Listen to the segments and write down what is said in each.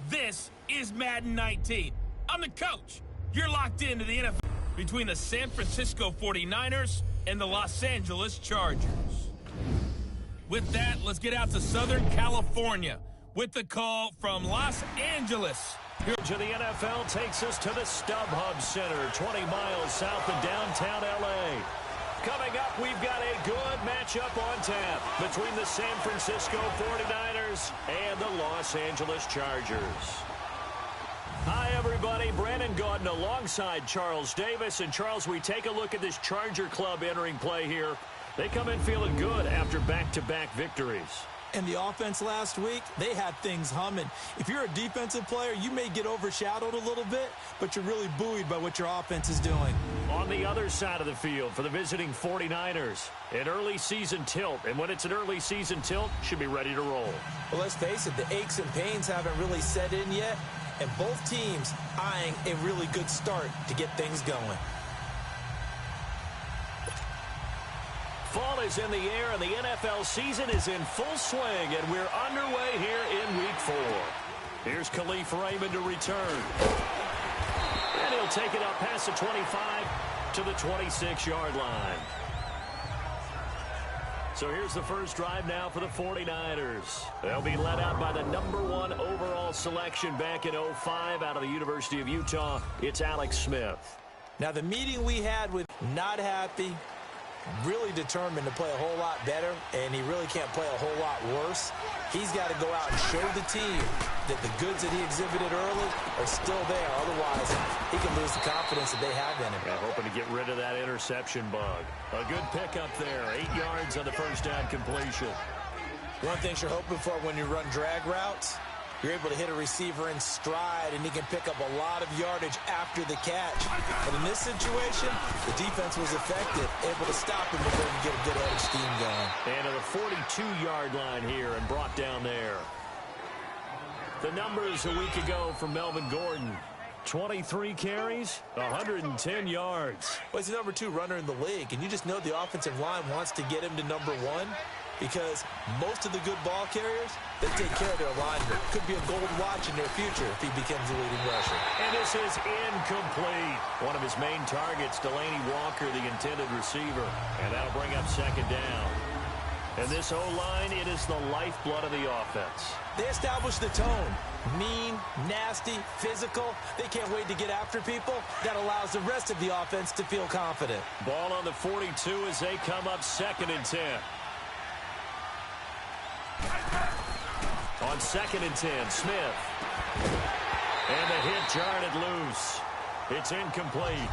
This is Madden 19. I'm the coach. You're locked into the NFL between the San Francisco 49ers and the Los Angeles Chargers. With that, let's get out to Southern California with the call from Los Angeles. Here to the NFL takes us to the StubHub Center, 20 miles south of downtown L.A. Coming up, we've got a good matchup on tap between the San Francisco 49ers and the Los Angeles Chargers. Hi, everybody. Brandon Gaudin alongside Charles Davis. And, Charles, we take a look at this Charger club entering play here. They come in feeling good after back-to-back victories. And the offense last week, they had things humming. If you're a defensive player, you may get overshadowed a little bit, but you're really buoyed by what your offense is doing. On the other side of the field for the visiting 49ers, an early season tilt. And when it's an early season tilt, should be ready to roll. Well, let's face it, the aches and pains haven't really set in yet, and both teams eyeing a really good start to get things going. Fall is in the air, and the NFL season is in full swing, and we're underway here in Week 4. Here's Khalif Raymond to return. And he'll take it up past the 25 to the 26-yard line. So here's the first drive now for the 49ers. They'll be led out by the #1 overall selection back in 2005 out of the University of Utah. It's Alex Smith. Now, the meeting we had with not happy, really determined to play a whole lot better, and he really can't play a whole lot worse. He's got to go out and show the team that the goods that he exhibited early are still there. Otherwise, he can lose the confidence that they have in him. Yeah, hoping to get rid of that interception bug. A good pickup there. 8 yards on the first down completion. One thing you're hoping for when you run drag routes, you're able to hit a receiver in stride, and he can pick up a lot of yardage after the catch. But in this situation, the defense was effective, able to stop him before he could get a good head of steam going. And to the 42-yard line here and brought down there. The numbers a week ago from Melvin Gordon. 23 carries, 110 yards. Well, he's the #2 runner in the league, and you just know the offensive line wants to get him to #1 because most of the good ball carriers, they take care of their alignment. Could be a gold watch in their future if he becomes the leading rusher. And this is incomplete. One of his main targets, Delaney Walker, the intended receiver. And that'll bring up second down. And this O-line, it is the lifeblood of the offense. They establish the tone. Mean, nasty, physical. They can't wait to get after people. That allows the rest of the offense to feel confident. Ball on the 42 as they come up 2nd and 10. On 2nd and 10, Smith. And the hit jarred it loose. It's incomplete.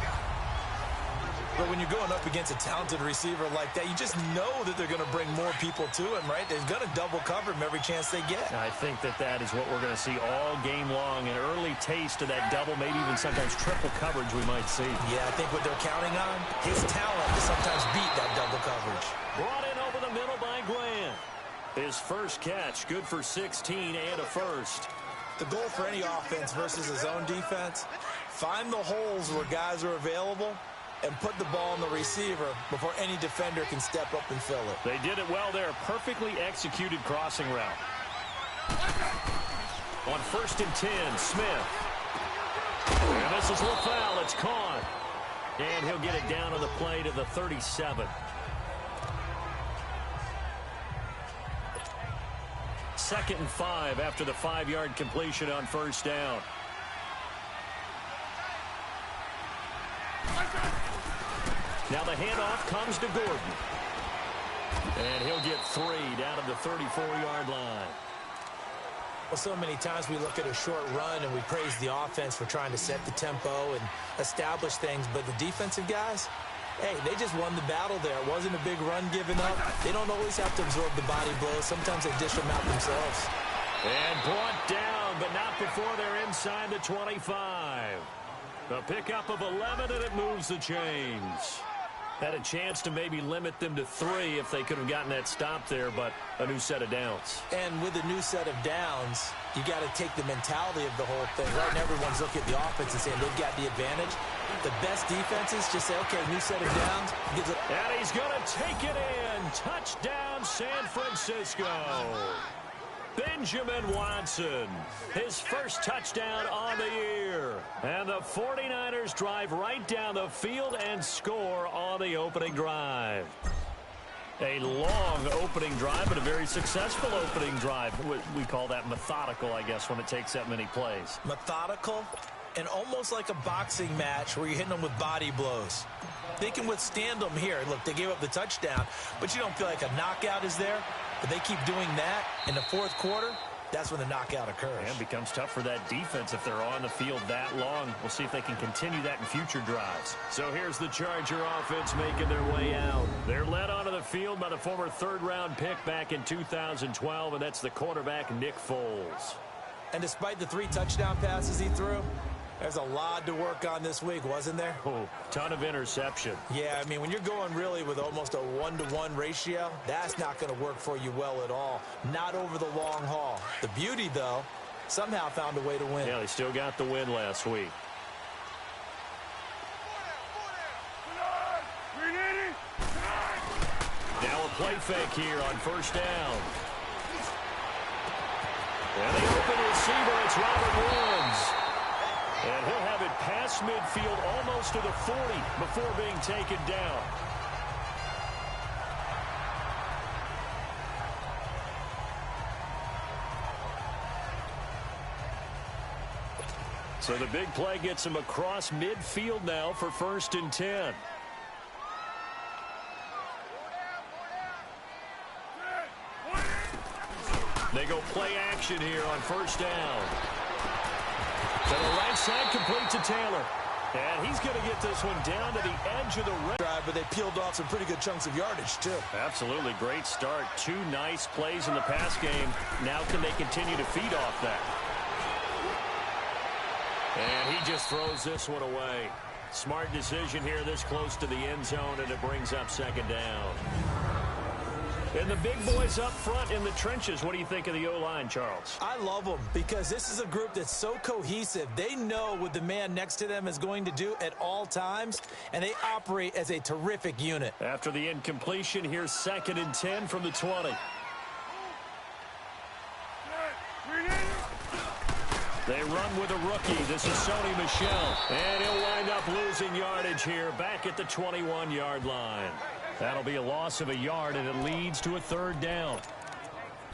But when you're going up against a talented receiver like that, you just know that they're going to bring more people to him, right? They're going to double cover him every chance they get. I think that is what we're going to see all game long. An early taste of that double, maybe even sometimes triple coverage we might see. Yeah, I think what they're counting on, his talent to sometimes beat that double coverage. Brought in over the middle by Glenn. His first catch, good for 16 and a first. The goal for any offense versus his own defense, find the holes where guys are available and put the ball on the receiver before any defender can step up and fill it. They did it well there. Perfectly executed crossing route. On 1st and 10, Smith. And this is LaFell. It's caught. And he'll get it down on the play to the 37. 2nd and 5 after the 5-yard completion on first down. Now the handoff comes to Gordon. And he'll get 3 down at the 34-yard line. Well, so many times we look at a short run and we praise the offense for trying to set the tempo and establish things, but the defensive guys, hey, they just won the battle there. It wasn't a big run given up. They don't always have to absorb the body blows. Sometimes they dish them out themselves. And brought down, but not before they're inside the 25. A pickup of 11, and it moves the chains. Had a chance to maybe limit them to 3 if they could have gotten that stop there, but a new set of downs. And with a new set of downs, you got to take the mentality of the whole thing. Right now, everyone's looking at the offense and saying they've got the advantage. The best defenses just say, okay, new set of downs. And he's going to take it in. Touchdown, San Francisco. Benjamin Watson, his first touchdown on the year. And the 49ers drive right down the field and score on the opening drive. A long opening drive, but a very successful opening drive. We call that methodical, I guess, when it takes that many plays. Methodical and almost like a boxing match where you're hitting them with body blows. They can withstand them here. Look, they gave up the touchdown, but you don't feel like a knockout is there. But they keep doing that in the fourth quarter. That's when the knockout occurs. And it becomes tough for that defense if they're on the field that long. We'll see if they can continue that in future drives. So here's the Charger offense making their way out. They're led onto the field by the former third-round pick back in 2012, and that's the quarterback Nick Foles. And despite the 3 touchdown passes he threw, there's a lot to work on this week, wasn't there? Oh, ton of interception. Yeah, I mean, when you're going really with almost a 1-to-1 ratio, that's not going to work for you well at all. Not over the long haul. The beauty, though, somehow found a way to win. Yeah, they still got the win last week. Now a play fake here on first down. And the open receiver, it's Robert Woods. And he'll have it past midfield almost to the 40 before being taken down. So the big play gets him across midfield now for 1st and 10. They go play action here on first down. To the right side, complete to Taylor. And he's going to get this one down to the edge of the red. But they peeled off some pretty good chunks of yardage, too. Absolutely. Great start. 2 nice plays in the pass game. Now can they continue to feed off that? And he just throws this one away. Smart decision here this close to the end zone, and it brings up 2nd down. And the big boys up front in the trenches. What do you think of the O-line, Charles? I love them because this is a group that's so cohesive. They know what the man next to them is going to do at all times, and they operate as a terrific unit. After the incompletion, here's 2nd and 10 from the 20. They run with a rookie. This is Sony Michel. And he'll wind up losing yardage here back at the 21-yard line. That'll be a loss of a yard, and it leads to a 3rd down.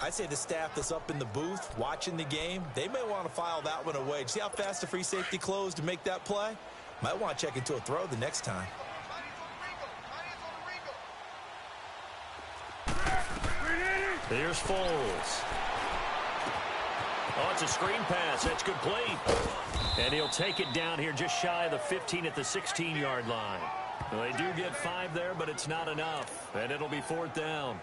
I'd say the staff that's up in the booth watching the game, they may want to file that one away. See how fast the free safety closed to make that play? Might want to check into a throw the next time. Here's Foles. Oh, it's a screen pass. That's complete. And he'll take it down here just shy of the 15 at the 16-yard line. Well, they do get 5 there, but it's not enough. And it'll be 4th down.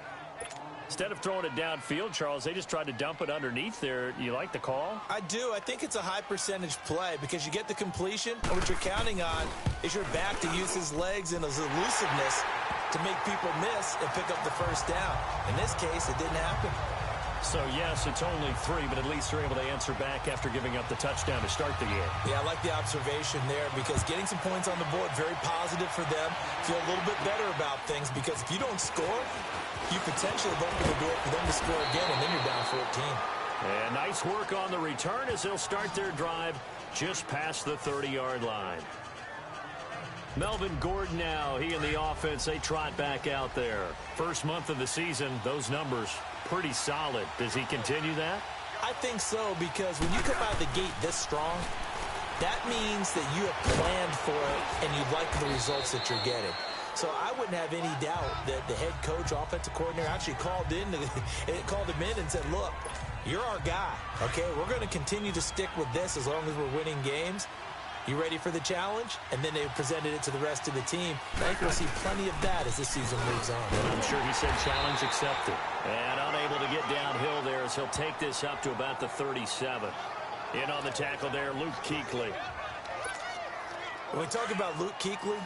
Instead of throwing it downfield, Charles, they just tried to dump it underneath there. You like the call? I do. I think it's a high percentage play because you get the completion, and what you're counting on is your back to use his legs and his elusiveness to make people miss and pick up the 1st down. In this case, it didn't happen. So, yes, it's only 3, but at least they're able to answer back after giving up the touchdown to start the year. Yeah, I like the observation there because getting some points on the board, very positive for them. Feel a little bit better about things because if you don't score, you potentially open the door for them to score again, and then you're down 14. And nice work on the return as they'll start their drive just past the 30-yard line. Melvin Gordon now, he and the offense, they trot back out there. First month of the season, those numbers pretty solid. Does he continue that? I think so, because when you come out of the gate this strong, that means that you have planned for it and you like the results that you're getting. So I wouldn't have any doubt that the head coach, offensive coordinator, actually called him in and said, look, you're our guy, okay? We're going to continue to stick with this as long as we're winning games. You ready for the challenge? And then they presented it to the rest of the team. I think we'll see plenty of that as this season moves on. And I'm sure he said challenge accepted. And unable to get downhill there as he'll take this up to about the 37. In on the tackle there, Luke Kuechly. When we talk about Luke Kuechly,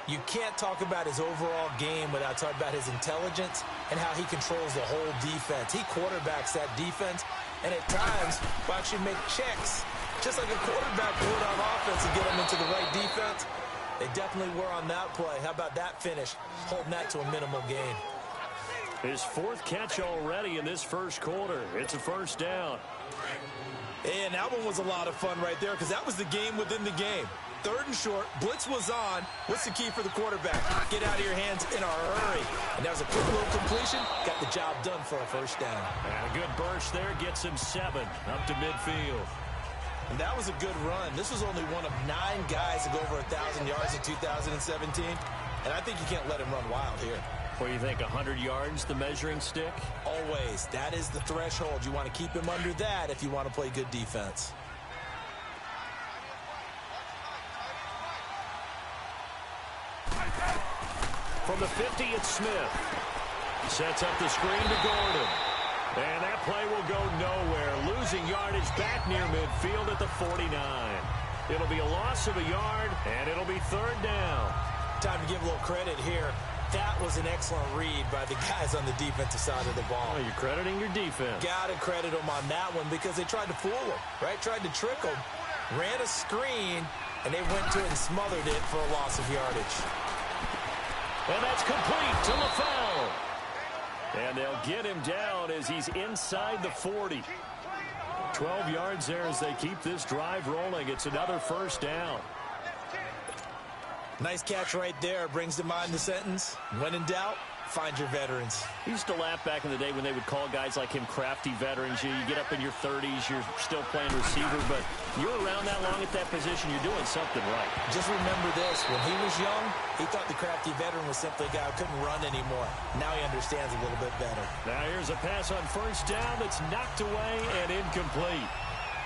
you can't talk about his overall game without talking about his intelligence and how he controls the whole defense. He quarterbacks that defense, and at times will actually make checks, just like a quarterback would on offense, and get them into the right defense. They definitely were on that play. How about that finish, holding that to a minimal gain? His fourth catch already in this first quarter. It's a first down. And that one was a lot of fun right there because that was the game within the game. 3rd and short, blitz was on. What's the key for the quarterback? Get out of your hands in a hurry. And that was a quick little completion. Got the job done for a first down. And a good burst there gets him 7 up to midfield. And that was a good run. This was only one of 9 guys to go over 1,000 yards in 2017. And I think you can't let him run wild here. What do you think, 100 yards, the measuring stick? Always. That is the threshold. You want to keep him under that if you want to play good defense. From the 50, it's Smith. Sets up the screen to Gordon. And that play will go nowhere. Losing yardage back near midfield at the 49. It'll be a loss of a yard, and it'll be 3rd down. Time to give a little credit here. That was an excellent read by the guys on the defensive side of the ball. Oh, you're crediting your defense. Got to credit them on that one because they tried to fool him, right? Tried to trick him. Ran a screen, and they went to it and smothered it for a loss of yardage. And that's complete to LaFell. And they'll get him down as he's inside the 40. 12 yards there as they keep this drive rolling. It's another first down. Nice catch right there. Brings to mind the sentence, when in doubt, find your veterans. He used to laugh back in the day when they would call guys like him crafty veterans. You get up in your 30s, you're still playing receiver, but you're around that long at that position, you're doing something right. Just remember this, when he was young, he thought the crafty veteran was simply a guy who couldn't run anymore. Now he understands a little bit better. Now here's a pass on first down that's knocked away and incomplete.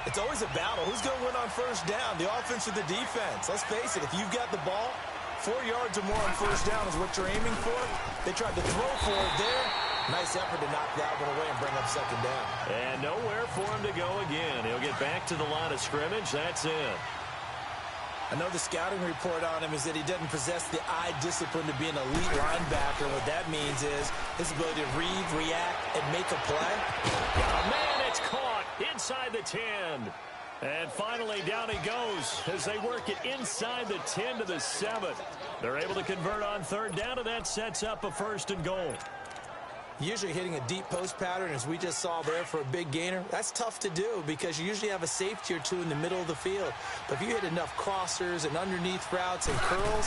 It's always a battle. Who's going to win on first down, the offense or the defense? Let's face it, if you've got the ball, 4 yards or more on first down is what you're aiming for. They tried to throw for it there. Nice effort to knock that one away and bring up 2nd down. And nowhere for him to go again. He'll get back to the line of scrimmage. That's it. I know the scouting report on him is that he doesn't possess the eye discipline to be an elite linebacker. What that means is his ability to read, react, and make a play. Got a man, it's caught inside the 10. And finally, down he goes as they work it inside the 10 to the 7. They're able to convert on 3rd down, and that sets up a 1st and goal. Usually hitting a deep post pattern, as we just saw there for a big gainer, that's tough to do because you usually have a safety or two in the middle of the field. But if you hit enough crossers and underneath routes and curls,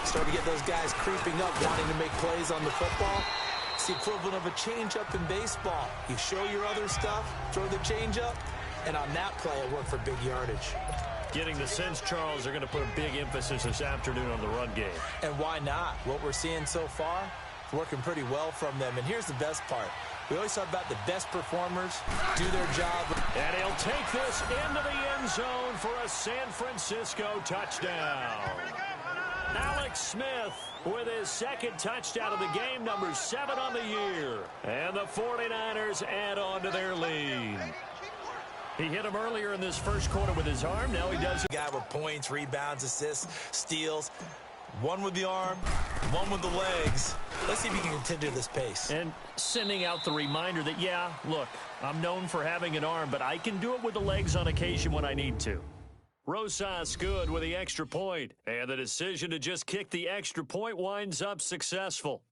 start to get those guys creeping up, wanting to make plays on the football. It's the equivalent of a changeup in baseball. You show your other stuff, throw the changeup, and on that play, it worked for big yardage. Getting the sense, Charles, they're going to put a big emphasis this afternoon on the run game. And why not? What we're seeing so far, working pretty well from them. And here's the best part. We always talk about the best performers do their job. And he'll take this into the end zone for a San Francisco touchdown. Alex Smith with his 2nd touchdown of the game, number 7 on the year. And the 49ers add on to their lead. He hit him earlier in this first quarter with his arm. Now he does. Guy with points, rebounds, assists, steals. One with the arm, one with the legs. Let's see if he can continue this pace. And sending out the reminder that, yeah, look, I'm known for having an arm, but I can do it with the legs on occasion when I need to. Rosas good with the extra point. And the decision to just kick the extra point winds up successful.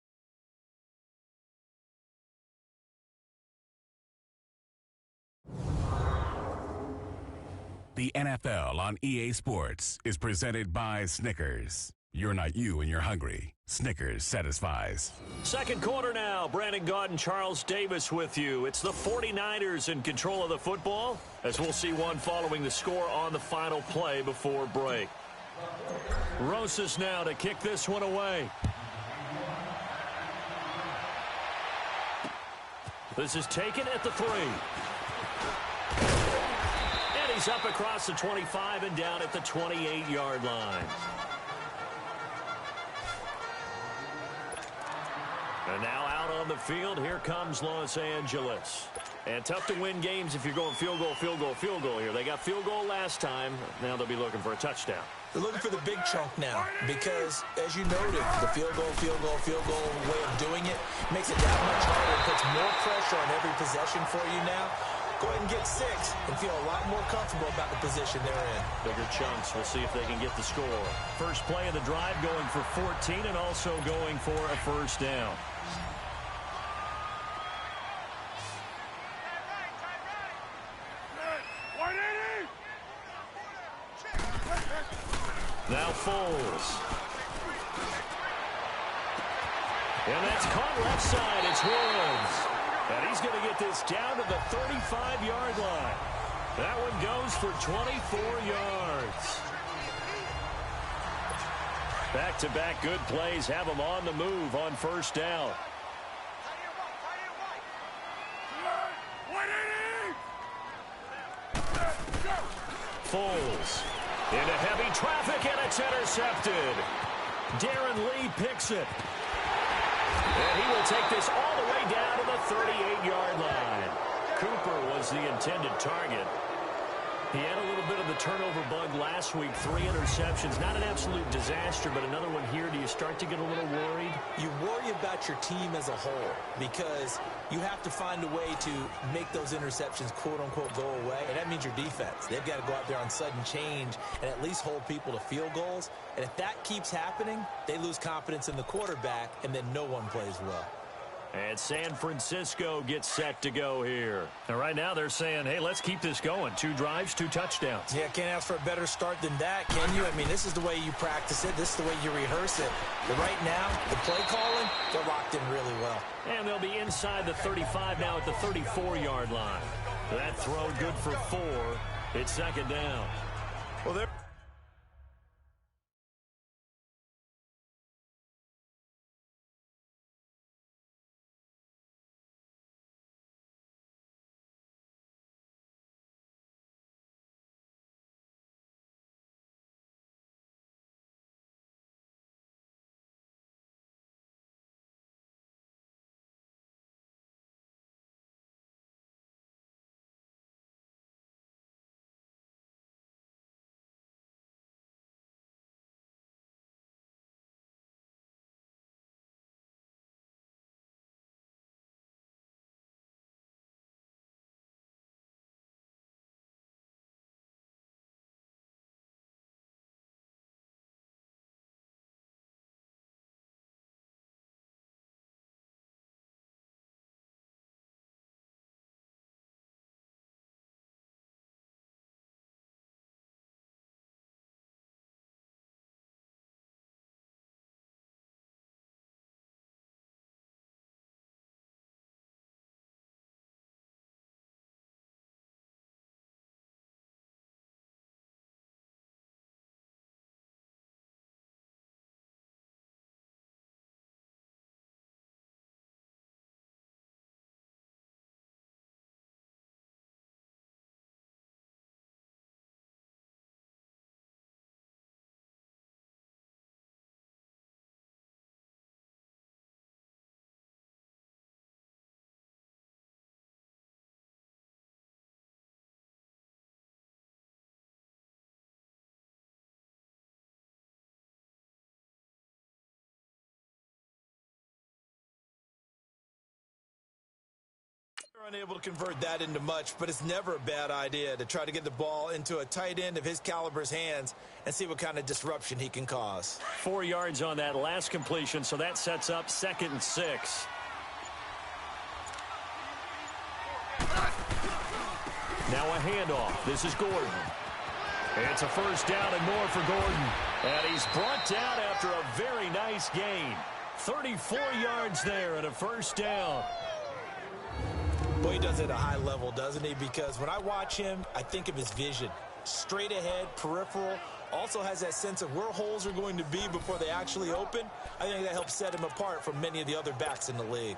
The NFL on EA Sports is presented by Snickers. You're not you when you're hungry. Snickers satisfies. 2nd quarter now. Brandon Gaudin, Charles Davis with you. It's the 49ers in control of the football, as we'll see one following the score on the final play before break. Rosas now to kick this one away. This is taken at the 3. And he's up across the 25 and down at the 28-yard line. And now out on the field, here comes Los Angeles. And tough to win games if you're going field goal, field goal, field goal here. They got field goal last time. Now they'll be looking for a touchdown. They're looking for the big chunk now because, as you noted, the field goal way of doing it makes it that much harder. It puts more pressure on every possession for you now. Go ahead and get 6 and feel a lot more comfortable about the position they're in. Bigger chunks. We'll see if they can get the score. First play of the drive going for 14 and also going for a first down. Now Foles. And that's caught left side. It's Woods. And he's going to get this down to the 35-yard line. That one goes for 24 yards. Back-to-back good plays have them on the move on first down. Foles into heavy traffic, and it's intercepted. Darren Lee picks it. And he will take this all the way down to the 38-yard line. Cooper was the intended target. He had a little bit of the turnover bug last week, 3 interceptions. Not an absolute disaster, but another one here. Do you start to get a little worried? You worry about your team as a whole because you have to find a way to make those interceptions, quote-unquote, go away. And that means your defense. They've got to go out there on sudden change and at least hold people to field goals. And if that keeps happening, they lose confidence in the quarterback, and then no one plays well. And San Francisco gets set to go here. And right now they're saying, hey, let's keep this going. 2 drives, 2 touchdowns. Yeah, can't ask for a better start than that, can you? I mean, this is the way you practice it. This is the way you rehearse it. But right now, the play calling, they're locked in really well. And they'll be inside the 35 now at the 34-yard line. That throw good for 4. It's second down. Well, they're unable to convert that into much, but it's never a bad idea to try to get the ball into a tight end of his caliber's hands and see what kind of disruption he can cause. 4 yards on that last completion, so that sets up 2nd and 6. Now a handoff. This is Gordon. It's a first down and more for Gordon. And he's brought down after a very nice gain. 34 yards there and a first down. Boy, he does it at a high level, doesn't he? Because when I watch him, I think of his vision. Straight ahead, peripheral, also has that sense of where holes are going to be before they actually open. I think that helps set him apart from many of the other backs in the league.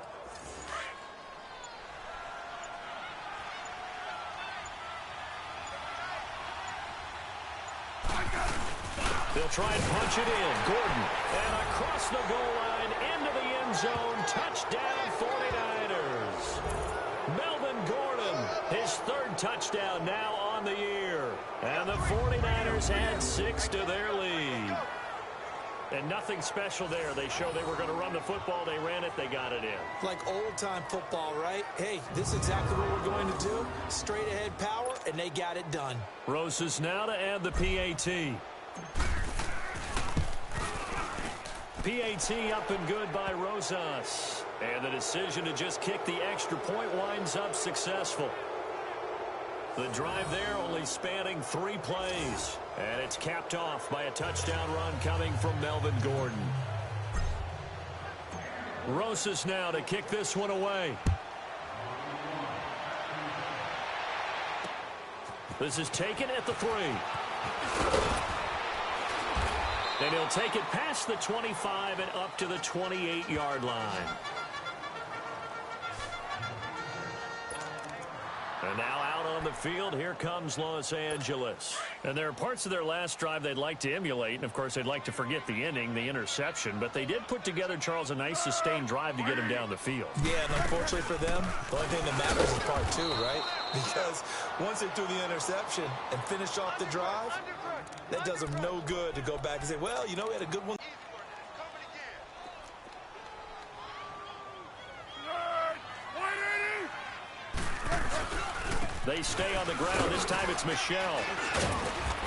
They'll try and punch it in. Gordon. And across the goal line into the end zone. Touchdown 49ers. Melvin Gordon, his 3rd touchdown now on the year. And the 49ers add 6 to their lead. And nothing special there. They show they were going to run the football. They ran it. They got it in. Like old-time football, right? Hey, this is exactly what we're going to do. Straight ahead power, and they got it done. Rosas now to add the PAT. PAT up and good by Rosas. And the decision to just kick the extra point winds up successful. The drive there only spanning 3 plays. And it's capped off by a touchdown run coming from Melvin Gordon. Rosas now to kick this one away. This is taken at the 3. And he'll take it past the 25 and up to the 28-yard line. And now out on the field, here comes Los Angeles. And there are parts of their last drive they'd like to emulate. And, of course, they'd like to forget the inning, the interception. But they did put together, Charles, a nice sustained drive to get him down the field. Yeah, and unfortunately for them, the only thing that matters is part 2, right? Because once they threw the interception and finished off the drive, that does them no good to go back and say, well, you know, we had a good one. They stay on the ground. This time it's Michel.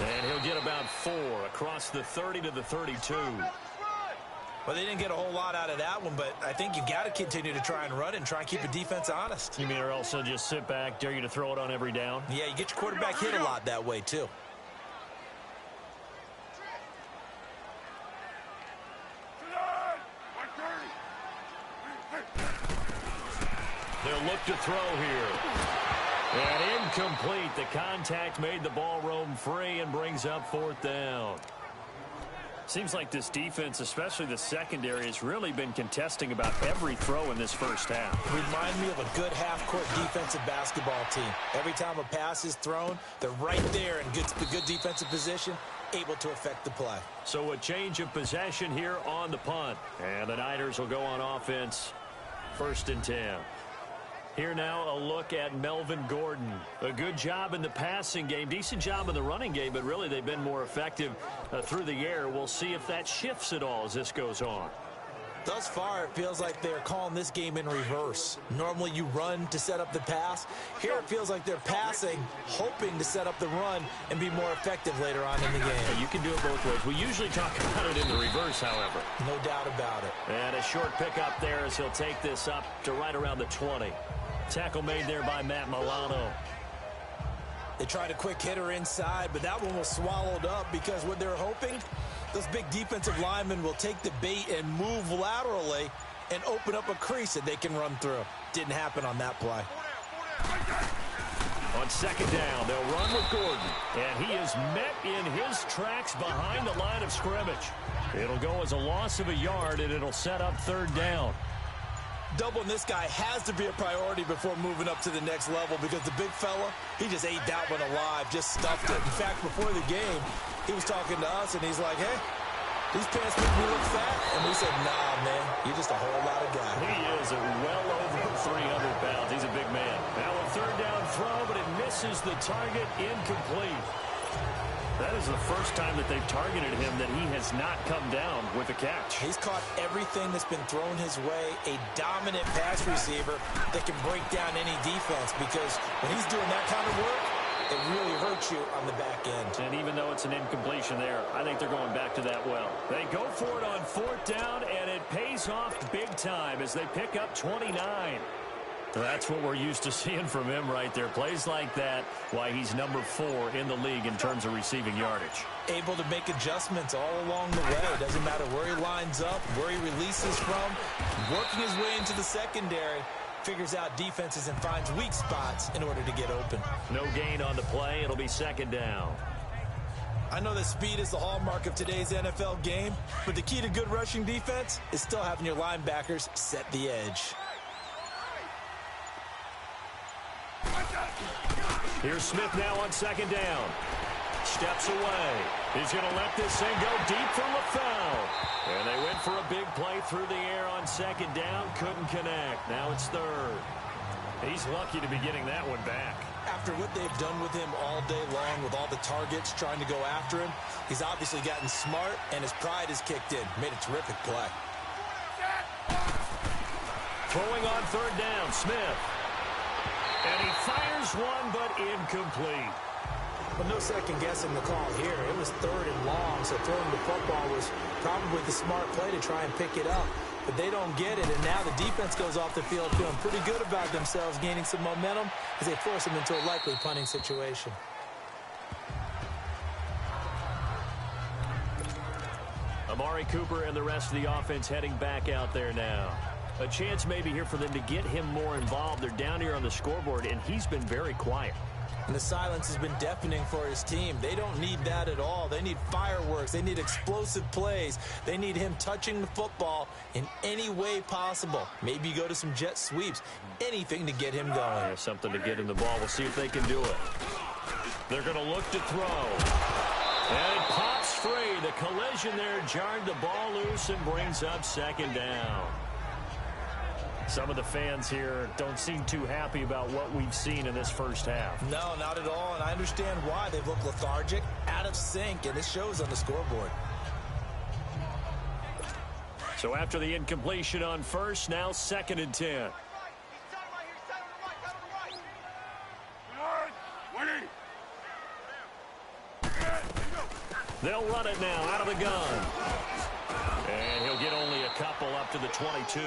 And he'll get about 4 across the 30 to the 32. Well, they didn't get a whole lot out of that one, but I think you got to continue to try and run it and try and keep a defense honest. You mean or else they'll just sit back, dare you to throw it on every down? Yeah, you get your quarterback hit a lot that way, too. They'll look to throw here. And incomplete. The contact made the ball roam free and brings up 4th down. Seems like this defense, especially the secondary, has really been contesting about every throw in this first half. Remind me of a good half-court defensive basketball team. Every time a pass is thrown, they're right there in good defensive position, able to affect the play. So a change of possession here on the punt. And the Niners will go on offense. 1st and 10. Here now a look at Melvin Gordon. A good job in the passing game, decent job in the running game, but really they've been more effective through the air. We'll see if that shifts at all as this goes on. Thus far, it feels like they're calling this game in reverse. Normally you run to set up the pass. Here it feels like they're passing, hoping to set up the run and be more effective later on in the game. Yeah, you can do it both ways. We usually talk about it in the reverse, however. No doubt about it. And a short pickup there as he'll take this up to right around the 20. Tackle made there by Matt Milano. They tried a quick hitter inside, but that one was swallowed up because what they're hoping, those big defensive linemen will take the bait and move laterally and open up a crease that they can run through. Didn't happen on that play. On 2nd down, they'll run with Gordon. And he is met in his tracks behind the line of scrimmage. It'll go as a loss of a yard, and it'll set up 3rd down. Doubling this guy has to be a priority before moving up to the next level because the big fella, he just ate that one alive, just stuffed it. In fact, before the game, he was talking to us, and he's like, hey, these pants make me look fat. And we said, nah, man, you're just a whole lot of guy. He is well over 300 pounds. He's a big man. Now a 3rd down throw, but it misses the target, incomplete. That is the first time that they've targeted him that he has not come down with a catch. He's caught everything that's been thrown his way, a dominant pass receiver that can break down any defense because when he's doing that kind of work, it really hurts you on the back end. And even though it's an incompletion there, I think they're going back to that well. They go for it on 4th down, and it pays off big time as they pick up 29. That's what we're used to seeing from him right there. Plays like that, why he's number 4 in the league in terms of receiving yardage. Able to make adjustments all along the way. Doesn't matter where he lines up, where he releases from. Working his way into the secondary. Figures out defenses and finds weak spots in order to get open. No gain on the play. It'll be 2nd down. I know that speed is the hallmark of today's NFL game, but the key to good rushing defense is still having your linebackers set the edge. Here's Smith now on 2nd down. Steps away. He's going to let this thing go deep for LaFell. And they went for a big play through the air on 2nd down. Couldn't connect. Now it's 3rd. He's lucky to be getting that one back. After what they've done with him all day long with all the targets trying to go after him, he's obviously gotten smart and his pride has kicked in. Made a terrific play. Throwing on 3rd down, Smith. And he fires one, but incomplete. But no second guessing the call here. It was 3rd and long, so throwing the football was probably the smart play to try and pick it up. but they don't get it, and now the defense goes off the field feeling pretty good about themselves, gaining some momentum as they force them into a likely punting situation. Amari Cooper and the rest of the offense heading back out there now. A chance maybe here for them to get him more involved. They're down here on the scoreboard, and he's been very quiet. And the silence has been deafening for his team. They don't need that at all. They need fireworks. They need explosive plays. They need him touching the football in any way possible. Maybe go to some jet sweeps. Anything to get him going. There's something to get him the ball. We'll see if they can do it. They're going to look to throw. And it pops free. The collision there jarred the ball loose and brings up second down. Some of the fans here don't seem too happy about what we've seen in this first half. No, not at all, and I understand why. They've looked lethargic, out of sync, and it shows on the scoreboard. So after the incompletion on first, now 2nd and 10. They'll run it now out of the gun. And he'll get only a couple up to the 22.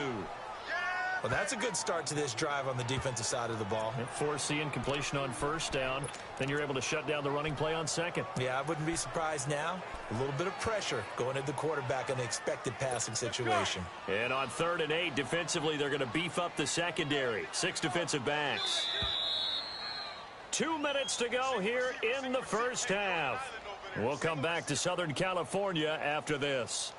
Well, that's a good start to this drive on the defensive side of the ball. Force the incompletion on first down. Then you're able to shut down the running play on second. Yeah, I wouldn't be surprised now. A little bit of pressure going at the quarterback in the expected passing situation. And on 3rd and 8, defensively, they're going to beef up the secondary. 6 defensive backs. 2 minutes to go here in the first half. We'll come back to Southern California after this.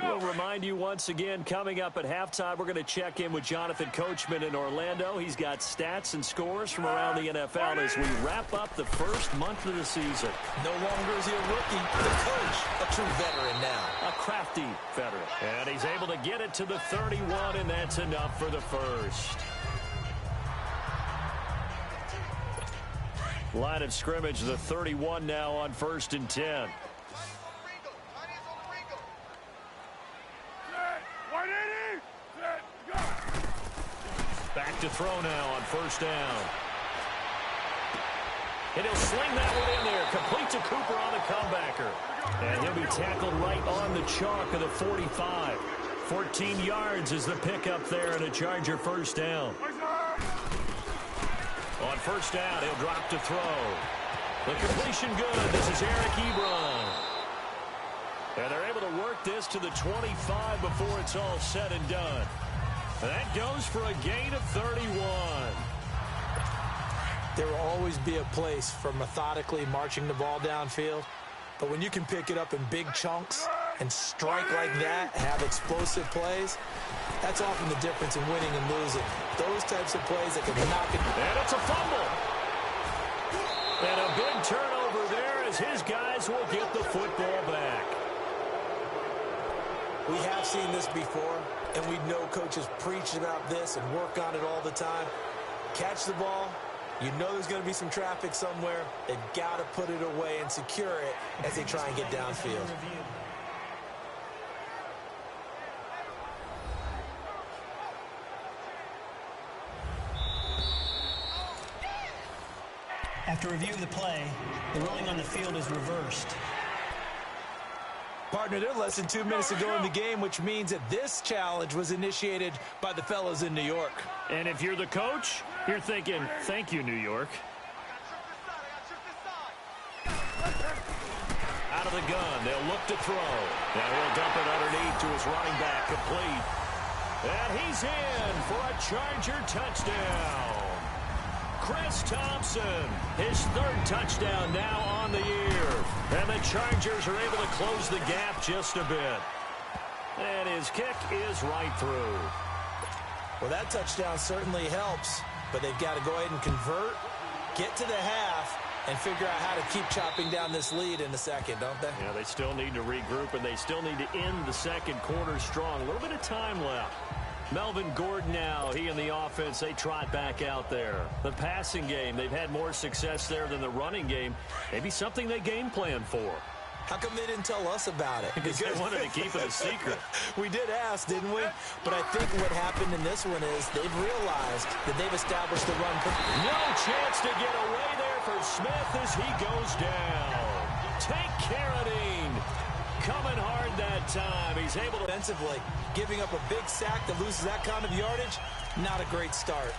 We'll remind you once again, coming up at halftime, we're going to check in with Jonathan Coachman in Orlando. He's got stats and scores from around the NFL as we wrap up the first month of the season. No longer is he a rookie, the coach, a true veteran now. A crafty veteran. And he's able to get it to the 31, and that's enough for the first. Line of scrimmage, the 31 now on 1st and 10. Back to throw now on first down. And he'll sling that one in there. Complete to Cooper on the comebacker. And he'll be tackled right on the chalk of the 45. 14 yards is the pickup there and a Charger first down. On first down, he'll drop to throw. The completion good. This is Eric Ebron. And they're able to work this to the 25 before it's all said and done. And that goes for a gain of 31. There will always be a place for methodically marching the ball downfield. But when you can pick it up in big chunks and strike like that, have explosive plays, that's often the difference in winning and losing. Those types of plays that can knock it. And it's a fumble. And a big turnover there as his guys will get the football back. We have seen this before, and we know coaches preach about this and work on it all the time. Catch the ball. You know there's going to be some traffic somewhere. They've got to put it away and secure it as they try and get downfield. After reviewing the play, the ruling on the field is reversed. Partner, they're less than 2 minutes to go in the game, which means that this challenge was initiated by the fellows in New York. And if you're the coach, you're thinking, thank you, New York. Out of the gun, they'll look to throw. Now he'll dump it underneath to his running back, complete. And he's in for a Charger touchdown. Chris Thompson, his 3rd touchdown now on the year. And the Chargers are able to close the gap just a bit. And his kick is right through. Well, that touchdown certainly helps, but they've got to go ahead and convert, get to the half, and figure out how to keep chopping down this lead in the second, don't they? Yeah, they still need to regroup, and they still need to end the second quarter strong. A little bit of time left. Melvin Gordon now, he and the offense, they trot back out there. The passing game, they've had more success there than the running game. Maybe something they game plan for. How come they didn't tell us about it? Because they wanted to keep it a secret. We did ask, didn't we? But I think what happened in this one is they've realized that they've established the run. No chance to get away there for Smith as he goes down. Take Carradine. Coming hard that time. He's able to... Defensively, giving up a big sack that loses that kind of yardage, not a great start.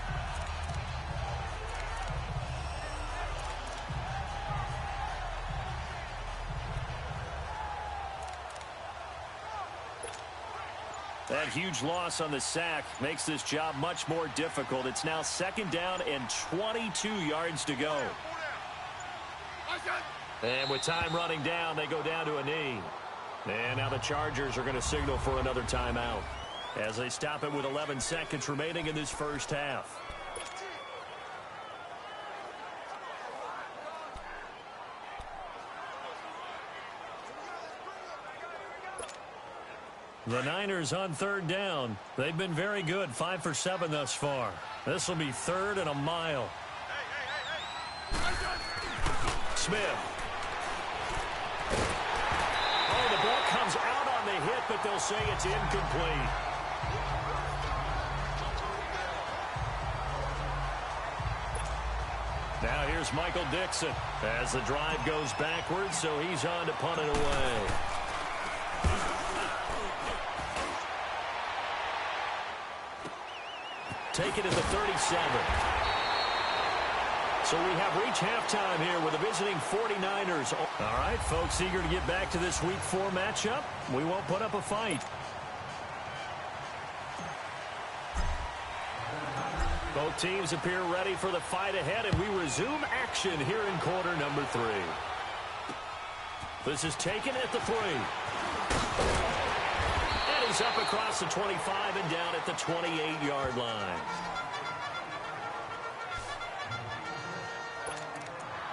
That huge loss on the sack makes this job much more difficult. It's now 2nd down and 22 yards to go. And with time running down, they go down to a knee. And now the Chargers are going to signal for another timeout as they stop it with 11 seconds remaining in this first half. The Niners on 3rd down. They've been very good, 5 for 7 thus far. This will be 3rd and a mile. Smith. Oh, the ball comes out on the hit, but they'll say it's incomplete. Now here's Michael Dixon as the drive goes backwards, so he's on to punt it away. Take it at the 37. So we have reached halftime here with the visiting 49ers. All right, folks, eager to get back to this Week 4 matchup. We won't put up a fight. Both teams appear ready for the fight ahead, and we resume action here in quarter number 3. This is taken at the 3. And he's up across the 25 and down at the 28-yard line.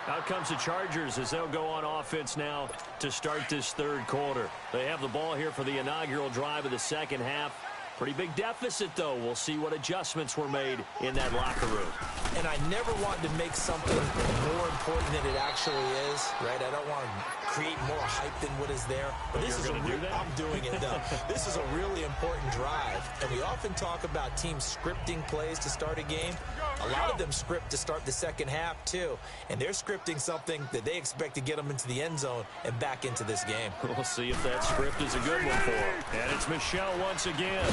Out comes the Chargers as they'll go on offense now to start this 3rd quarter. They have the ball here for the inaugural drive of the 2nd half. Pretty big deficit, though. We'll see what adjustments were made in that locker room. And I never want to make something more important than it actually is, right? I don't want to create more hype than what is there. But this is going to do that? I'm doing it, though. This is a really important drive. And we often talk about teams scripting plays to start a game. A lot of them script to start the 2nd half, too. And they're scripting something that they expect to get them into the end zone and back into this game. We'll see if that script is a good one for them. And it's Michel once again.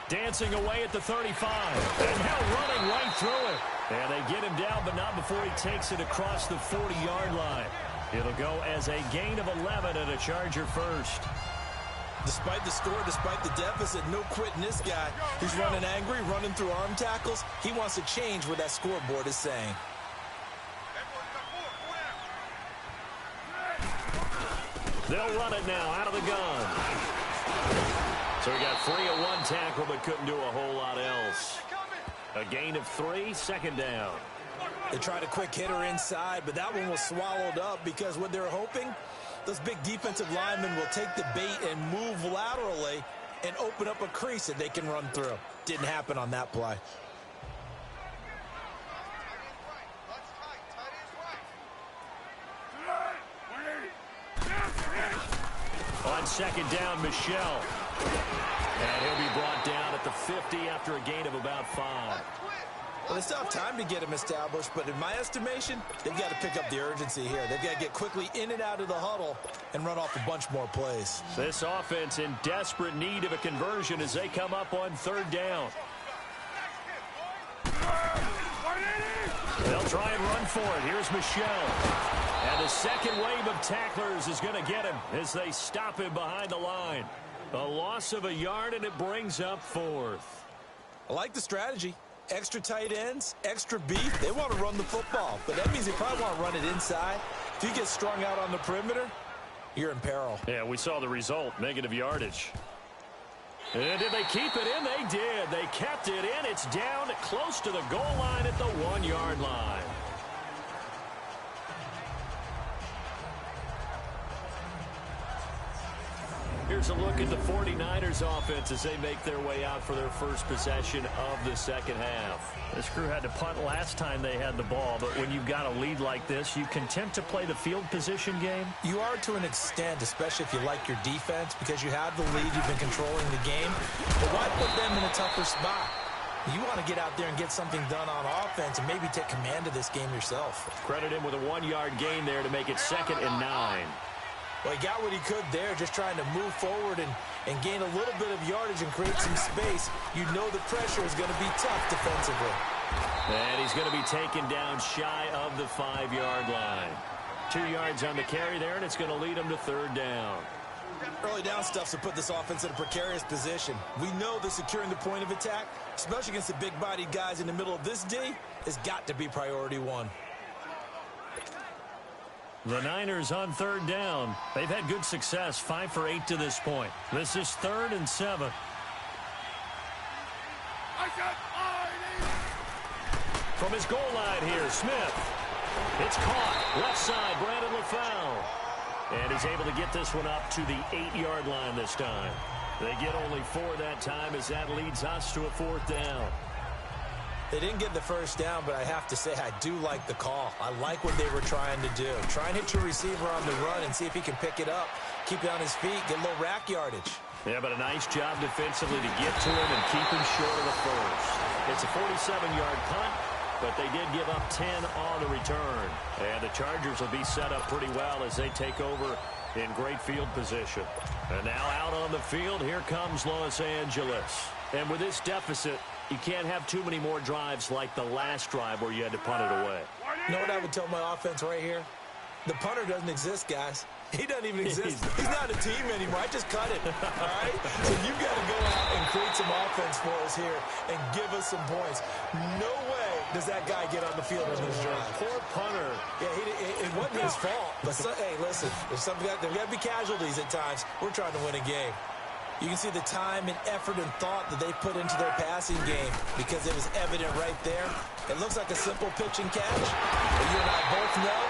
Dancing away at the 35. And now running right through it. And they get him down, but not before he takes it across the 40-yard line. It'll go as a gain of 11 and a Charger first. Despite the score, despite the deficit, no quitting this guy. He's running angry, running through arm tackles. He wants to change what that scoreboard is saying. They'll run it now out of the gun. So he got free of one tackle, but couldn't do a whole lot else. A gain of 3, 2nd down. They tried a quick hitter inside, but that one was swallowed up because what they're hoping, those big defensive linemen will take the bait and move laterally and open up a crease that they can run through. Didn't happen on that play. On 2nd down, Michel. And he'll be brought down at the 50 after a gain of about 5. Well, they still have time to get him established, but in my estimation, they've got to pick up the urgency here. They've got to get quickly in and out of the huddle and run off a bunch more plays. This offense in desperate need of a conversion as they come up on 3rd down. They'll try and run for it. Here's Michel. And the second wave of tacklers is going to get him as they stop him behind the line. A loss of a yard, and it brings up 4th. I like the strategy. Extra tight ends, extra beef. They want to run the football, but that means they probably want to run it inside. If you get strung out on the perimeter, you're in peril. Yeah, we saw the result, negative yardage. And did they keep it in? They did. They kept it in. It's down close to the goal line at the 1-yard line. here's a look at the 49ers offense as they make their way out for their first possession of the second half. This crew had to punt last time they had the ball, but when you've got a lead like this, you content to play the field position game? You are to an extent, especially if you like your defense, because you have the lead, you've been controlling the game. But why put them in a tougher spot? You want to get out there and get something done on offense and maybe take command of this game yourself. Credit him with a 1-yard gain there to make it 2nd and 9. Well, he got what he could there, just trying to move forward and gain a little bit of yardage and create some space. You know the pressure is going to be tough defensively. And he's going to be taken down shy of the 5-yard line. 2 yards on the carry there, and it's going to lead him to 3rd down. Early down stuff to put this offense in a precarious position. We know that securing the point of attack, especially against the big-bodied guys in the middle of this D, has got to be priority 1. The Niners on 3rd down. They've had good success, 5 for 8 to this point. This is 3rd and 7. From his goal line here, Smith. It's caught. Left side, Brandon LaFau. And he's able to get this one up to the 8-yard line this time. They get only 4 that time as that leads us to a 4th down. They didn't get the first down, but I have to say I do like the call. I like what they were trying to do. Try and hit your receiver on the run and see if he can pick it up, keep it on his feet, get a little rack yardage. Yeah, but a nice job defensively to get to him and keep him short of the first. It's a 47-yard punt, but they did give up 10 on the return. And the Chargers will be set up pretty well as they take over in great field position. And now out on the field, here comes Los Angeles. And with this deficit, you can't have too many more drives like the last drive where you had to punt it away. You know what I would tell my offense right here? The punter doesn't exist, guys. He doesn't even exist. He's not a team anymore. I just cut it. All right? So you've got to go out and create some offense for us here and give us some points. No way does that guy get on the field in this drive. Poor punter. Yeah, it wasn't his fault. But, hey, listen, there's got to be casualties at times. We're trying to win a game. You can see the time and effort and thought that they put into their passing game because it was evident right there. It looks like a simple pitch and catch, but you and I both know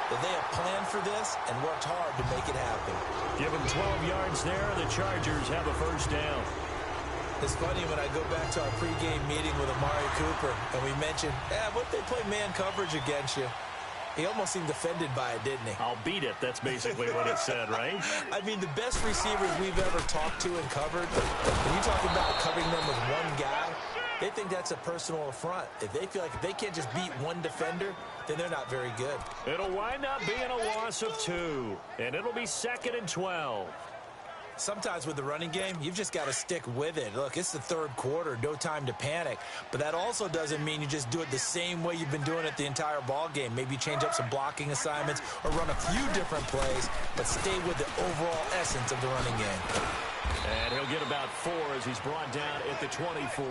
that they have planned for this and worked hard to make it happen. Give them 12 yards there. The Chargers have a 1st down. It's funny when I go back to our pregame meeting with Amari Cooper and we mentioned, what if they play man coverage against you? He almost seemed offended by it, didn't he? I'll beat it. That's basically what he said, right? I mean, the best receivers we've ever talked to and covered, when you talk about covering them with one guy, they think that's a personal affront. If they feel like if they can't just beat one defender, then they're not very good. It'll wind up being a loss of 2, and it'll be 2nd and 12. Sometimes with the running game, you've just got to stick with it. Look, it's the 3rd quarter, no time to panic. But that also doesn't mean you just do it the same way you've been doing it the entire ball game. Maybe you change up some blocking assignments or run a few different plays, but stay with the overall essence of the running game. And he'll get about 4 as he's brought down at the 24.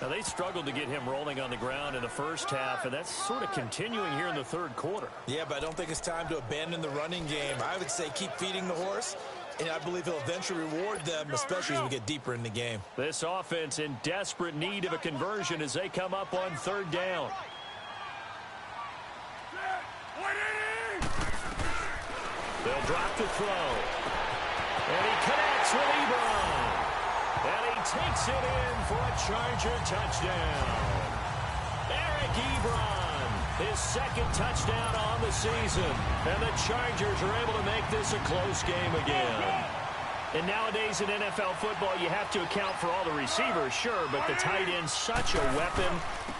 Now, they struggled to get him rolling on the ground in the first half, and that's sort of continuing here in the 3rd quarter. Yeah, but I don't think it's time to abandon the running game. I would say keep feeding the horse. And I believe he'll eventually reward them, especially as we get deeper in the game. This offense in desperate need of a conversion as they come up on 3rd down. They'll drop the throw. And he connects with Ebron. And he takes it in for a Charger touchdown. Eric Ebron. His 2nd touchdown on the season. And the Chargers are able to make this a close game again. And nowadays in NFL football, you have to account for all the receivers, sure, but the tight end's such a weapon,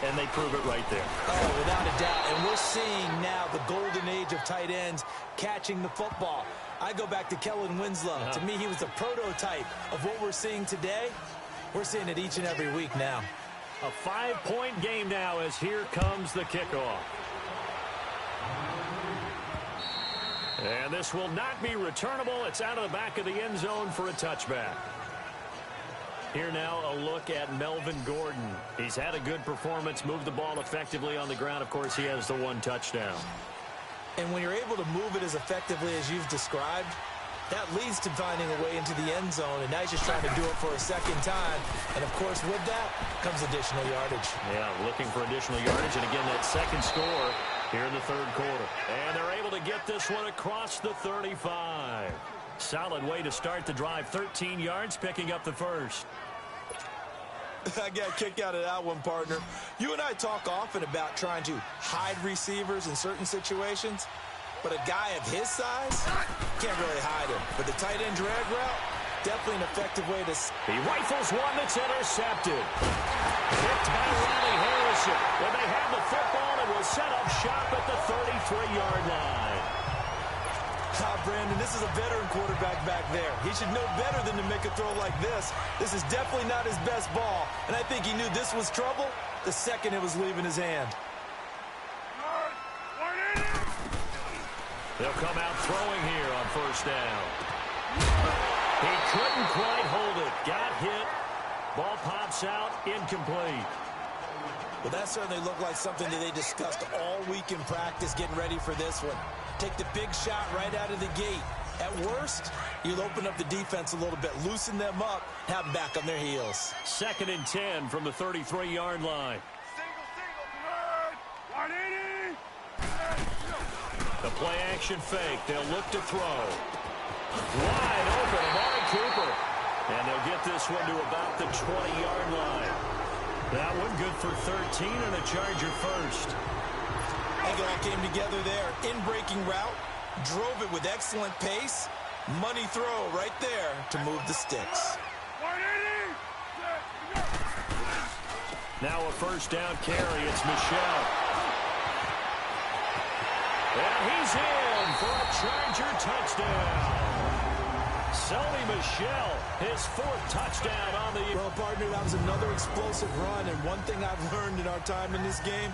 and they prove it right there. Oh, without a doubt. And we're seeing now the golden age of tight ends catching the football. I go back to Kellen Winslow. To me, he was a prototype of what we're seeing today. We're seeing it each and every week now. A 5-point game now as here comes the kickoff. And this will not be returnable. It's out of the back of the end zone for a touchback. Here now a look at Melvin Gordon. He's had a good performance, moved the ball effectively on the ground. Of course, he has the 1 touchdown. And when you're able to move it as effectively as you've described, that leads to finding a way into the end zone, and now he's just trying to do it for a 2nd time. And, of course, with that comes additional yardage. Yeah, looking for additional yardage, and again, that 2nd score here in the 3rd quarter. And they're able to get this one across the 35. Solid way to start the drive. 13 yards, picking up the first. I got a kick out of that one, partner. You and I talk often about trying to hide receivers in certain situations, but a guy of his size can't really hide him. But the tight end drag route, definitely an effective way to... He rifles one that's intercepted. Picked by Ronnie Harrison. When they have the football, it will set up shop at the 33-yard line. Brandon, this is a veteran quarterback back there. He should know better than to make a throw like this. This is definitely not his best ball, and I think he knew this was trouble the second it was leaving his hand. They'll come out throwing here on first down. He couldn't quite hold it. Got hit. Ball pops out. Incomplete. Well, that certainly looked like something that they discussed all week in practice getting ready for this one. Take the big shot right out of the gate. At worst, you'll open up the defense a little bit, loosen them up, have them back on their heels. 2nd and 10 from the 33-yard line. The play action fake. They'll look to throw. Wide open, Amari Cooper. And they'll get this one to about the 20-yard line. That one good for 13 and a Charger first. I think it all came together there. In-breaking route, drove it with excellent pace. Money throw right there to move the sticks. Now a first down carry. It's Michel. And he's in for a Charger touchdown. Sony Michel, his 4th touchdown on the year. Well, partner, that was another explosive run, and one thing I've learned in our time in this game,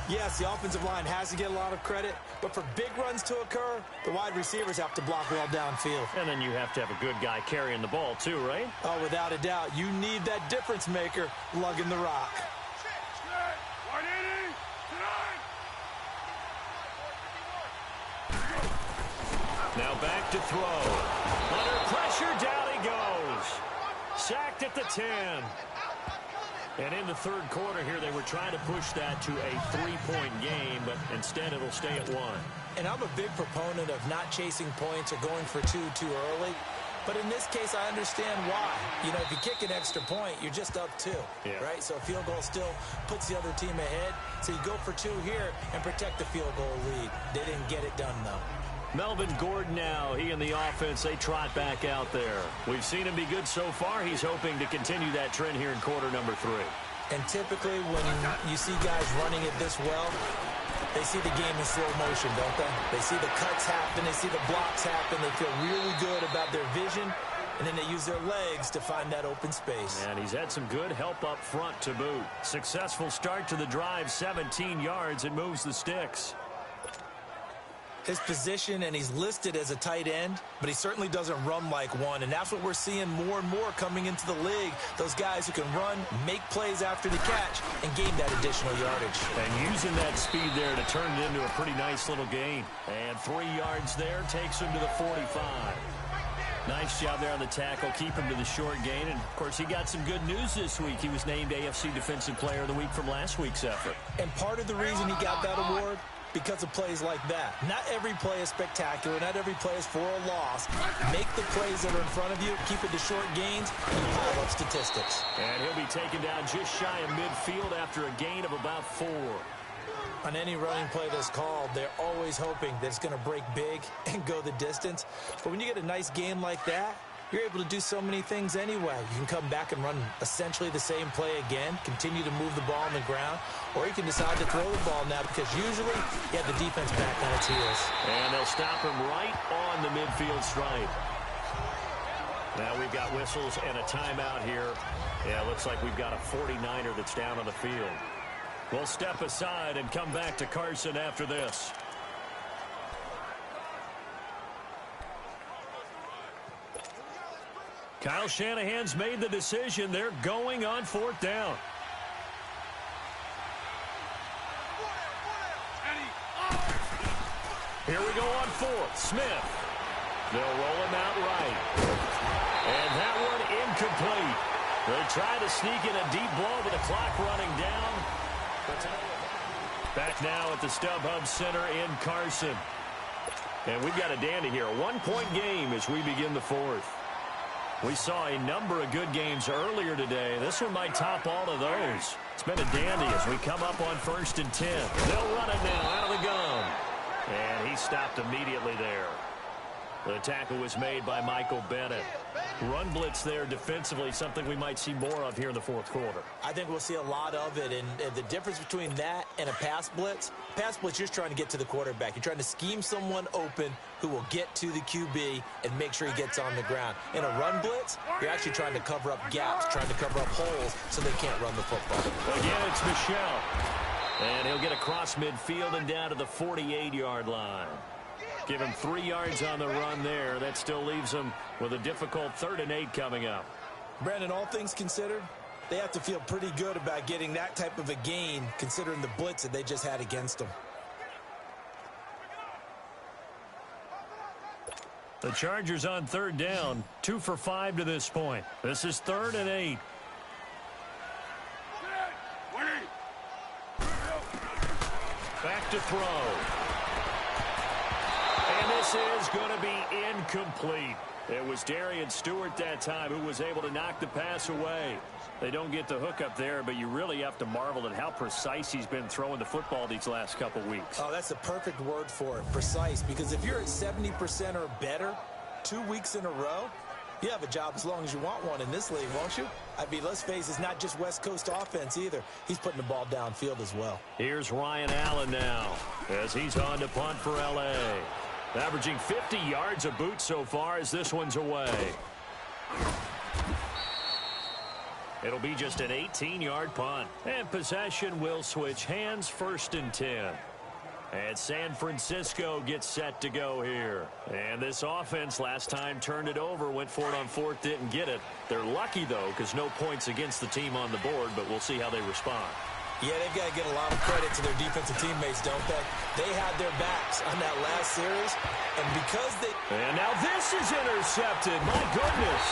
yes, the offensive line has to get a lot of credit, but for big runs to occur, the wide receivers have to block well downfield. And then you have to have a good guy carrying the ball too, right? Oh, without a doubt. You need that difference maker lugging the rock. Now back to throw. Under pressure, down he goes. Sacked at the 10. And in the 3rd quarter here, they were trying to push that to a 3-point game, but instead it'll stay at 1. And I'm a big proponent of not chasing points or going for two too early. But in this case, I understand why. You know, if you kick an extra point, you're just up 2, right? So a field goal still puts the other team ahead. So you go for 2 here and protect the field goal lead. They didn't get it done, though. Melvin Gordon now, he and the offense, they trot back out there. We've seen him be good so far. He's hoping to continue that trend here in quarter number 3. And typically when you see guys running it this well, they see the game in slow motion, don't they? They see the cuts happen, they see the blocks happen, they feel really good about their vision, and then they use their legs to find that open space. And he's had some good help up front to boot. Successful start to the drive, 17 yards, and moves the sticks. His position, and he's listed as a tight end, but he certainly doesn't run like one, and that's what we're seeing more and more coming into the league. Those guys who can run, make plays after the catch, and gain that additional yardage. And using that speed there to turn it into a pretty nice little gain. And 3 yards there takes him to the 45. Nice job there on the tackle, keep him to the short gain. And, of course, he got some good news this week. He was named AFC Defensive Player of the Week from last week's effort. And part of the reason he got that award, because of plays like that. Not every play is spectacular. Not every play is for a loss. Make the plays that are in front of you. Keep it to short gains. And pile up statistics. And he'll be taken down just shy of midfield after a gain of about 4. On any running play that's called, they're always hoping that it's going to break big and go the distance. But when you get a nice game like that, you're able to do so many things anyway. You can come back and run essentially the same play again, continue to move the ball on the ground, or you can decide to throw the ball now because usually you have the defense back on its heels. And they'll stop him right on the midfield stripe. Now we've got whistles and a timeout here. Yeah, looks like we've got a 49er that's down on the field. We'll step aside and come back to Carson after this. Kyle Shanahan's made the decision. They're going on 4th down. Here we go on 4th. Smith. They'll roll him out right. And that one incomplete. They try to sneak in a deep ball with the clock running down. Back now at the StubHub Center in Carson. And we've got a dandy here. A 1-point game as we begin the fourth. We saw a number of good games earlier today. This one might top all of those. It's been a dandy as we come up on 1st and 10. They'll run it now out of the gun. And he stopped immediately there. The tackle was made by Michael Bennett. Run blitz there defensively, something we might see more of here in the fourth quarter. I think we'll see a lot of it, and the difference between that and a pass blitz, you're just trying to get to the quarterback. You're trying to scheme someone open who will get to the QB and make sure he gets on the ground. In a run blitz, you're actually trying to cover up gaps, trying to cover up holes so they can't run the football. Again, it's Michelle. And he'll get across midfield and down to the 48-yard line. Give him 3 yards on the run there. That still leaves him with a difficult 3rd and 8 coming up. Brandon, all things considered, they have to feel pretty good about getting that type of a gain considering the blitz that they just had against them. The Chargers on 3rd down, 2 for 5 to this point. This is 3rd and 8. Back to throw. And this is going to be incomplete. It was Darian Stewart that time who was able to knock the pass away. They don't get the hook up there, but you really have to marvel at how precise he's been throwing the football these last couple weeks. Oh, that's the perfect word for it, precise, because if you're at 70% or better 2 weeks in a row, you have a job as long as you want one in this league, won't you? I mean, let's face it, it's not just West Coast offense either. He's putting the ball downfield as well. Here's Ryan Allen now as he's on to punt for L.A. Averaging 50 yards a boot so far as this one's away. It'll be just an 18-yard punt. And possession will switch hands, 1st and 10. And San Francisco gets set to go here. And this offense last time turned it over, went for it on 4th, didn't get it. They're lucky, though, because no points against the team on the board, but we'll see how they respond. Yeah, they've got to get a lot of credit to their defensive teammates, don't they? They had their backs on that last series, and because they... And now this is intercepted. My goodness.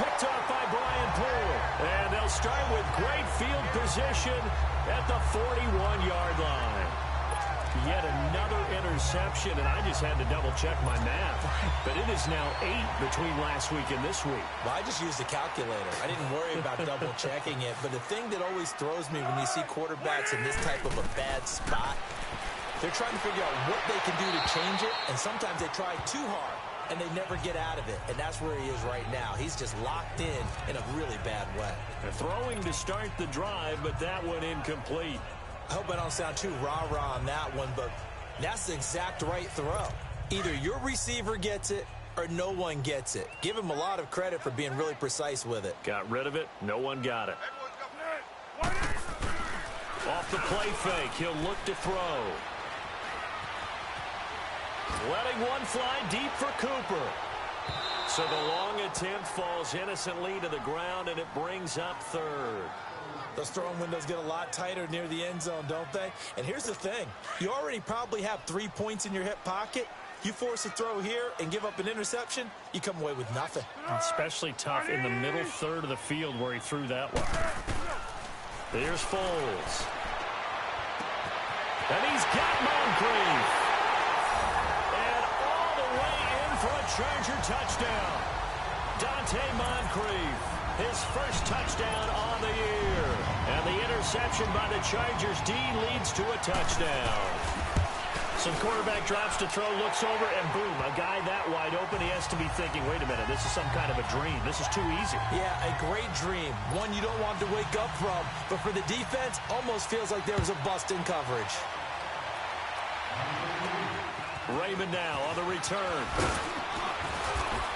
Picked off by Brian Poole. And they'll start with great field position at the 41-yard line. Yet another interception, and I just had to double-check my math. But it is now 8 between last week and this week. Well, I just used a calculator. I didn't worry about double-checking it. But the thing that always throws me when you see quarterbacks in this type of a bad spot, they're trying to figure out what they can do to change it, and sometimes they try too hard, and they never get out of it. And that's where he is right now. He's just locked in a really bad way. They're throwing to start the drive, but that one incomplete. I hope I don't sound too rah-rah on that one, but that's the exact right throw. Either your receiver gets it or no one gets it. Give him a lot of credit for being really precise with it. Got rid of it. No one got it. Off the play fake. He'll look to throw. Letting one fly deep for Cooper. So the long attempt falls innocently to the ground, and it brings up 3rd. Those throwing windows get a lot tighter near the end zone, don't they? And here's the thing. You already probably have 3 points in your hip pocket. You force a throw here and give up an interception, you come away with nothing. Especially tough in the middle 3rd of the field where he threw that one. There's Foles. And he's got Moncrief. And all the way in for a Charger touchdown. Dante Moncrief. His first touchdown on the year. And the interception by the Chargers D leads to a touchdown. Some quarterback drops to throw, looks over, and boom, a guy that wide open, he has to be thinking, wait a minute, this is some kind of a dream. This is too easy. Yeah, a great dream. One you don't want to wake up from. But for the defense, almost feels like there was a bust in coverage. Raymond now on the return.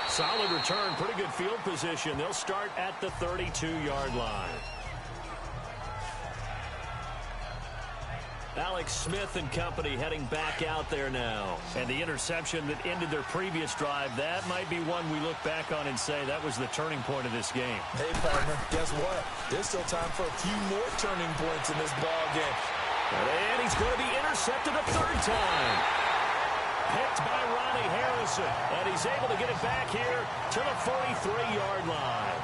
Solid return, pretty good field position. They'll start at the 32-yard line. Alex Smith and company heading back out there now. And the interception that ended their previous drive, that might be one we look back on and say that was the turning point of this game. Hey, partner, guess what? There's still time for a few more turning points in this ball game. And he's going to be intercepted a 3rd time. Picked by Ronnie Harrison. And he's able to get it back here to the 43-yard line.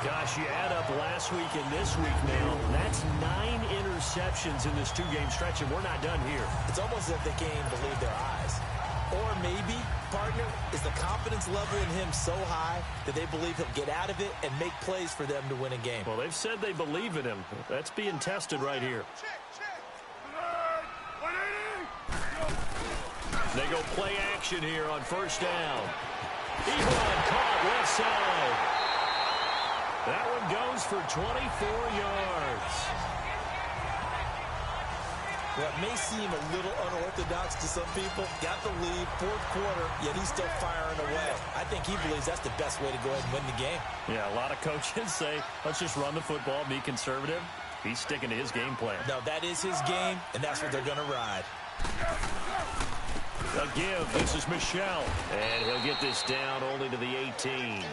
Gosh, you add up last week and this week now, that's 9 interceptions in this 2-game stretch, and we're not done here. It's almost as if they can't even believe their eyes. Or maybe, partner, is the confidence level in him so high that they believe he'll get out of it and make plays for them to win a game. Well, they've said they believe in him. That's being tested right here. They go play action here on first down. Ebron caught left side. That one goes for 24 yards. What may seem a little unorthodox to some people, got the lead, fourth quarter, yet he's still firing away. I think he believes that's the best way to go ahead and win the game. Yeah, a lot of coaches say, let's just run the football, be conservative. He's sticking to his game plan. No, that is his game, and that's what they're going to ride. A give. This is Michel. And he'll get this down only to the 18.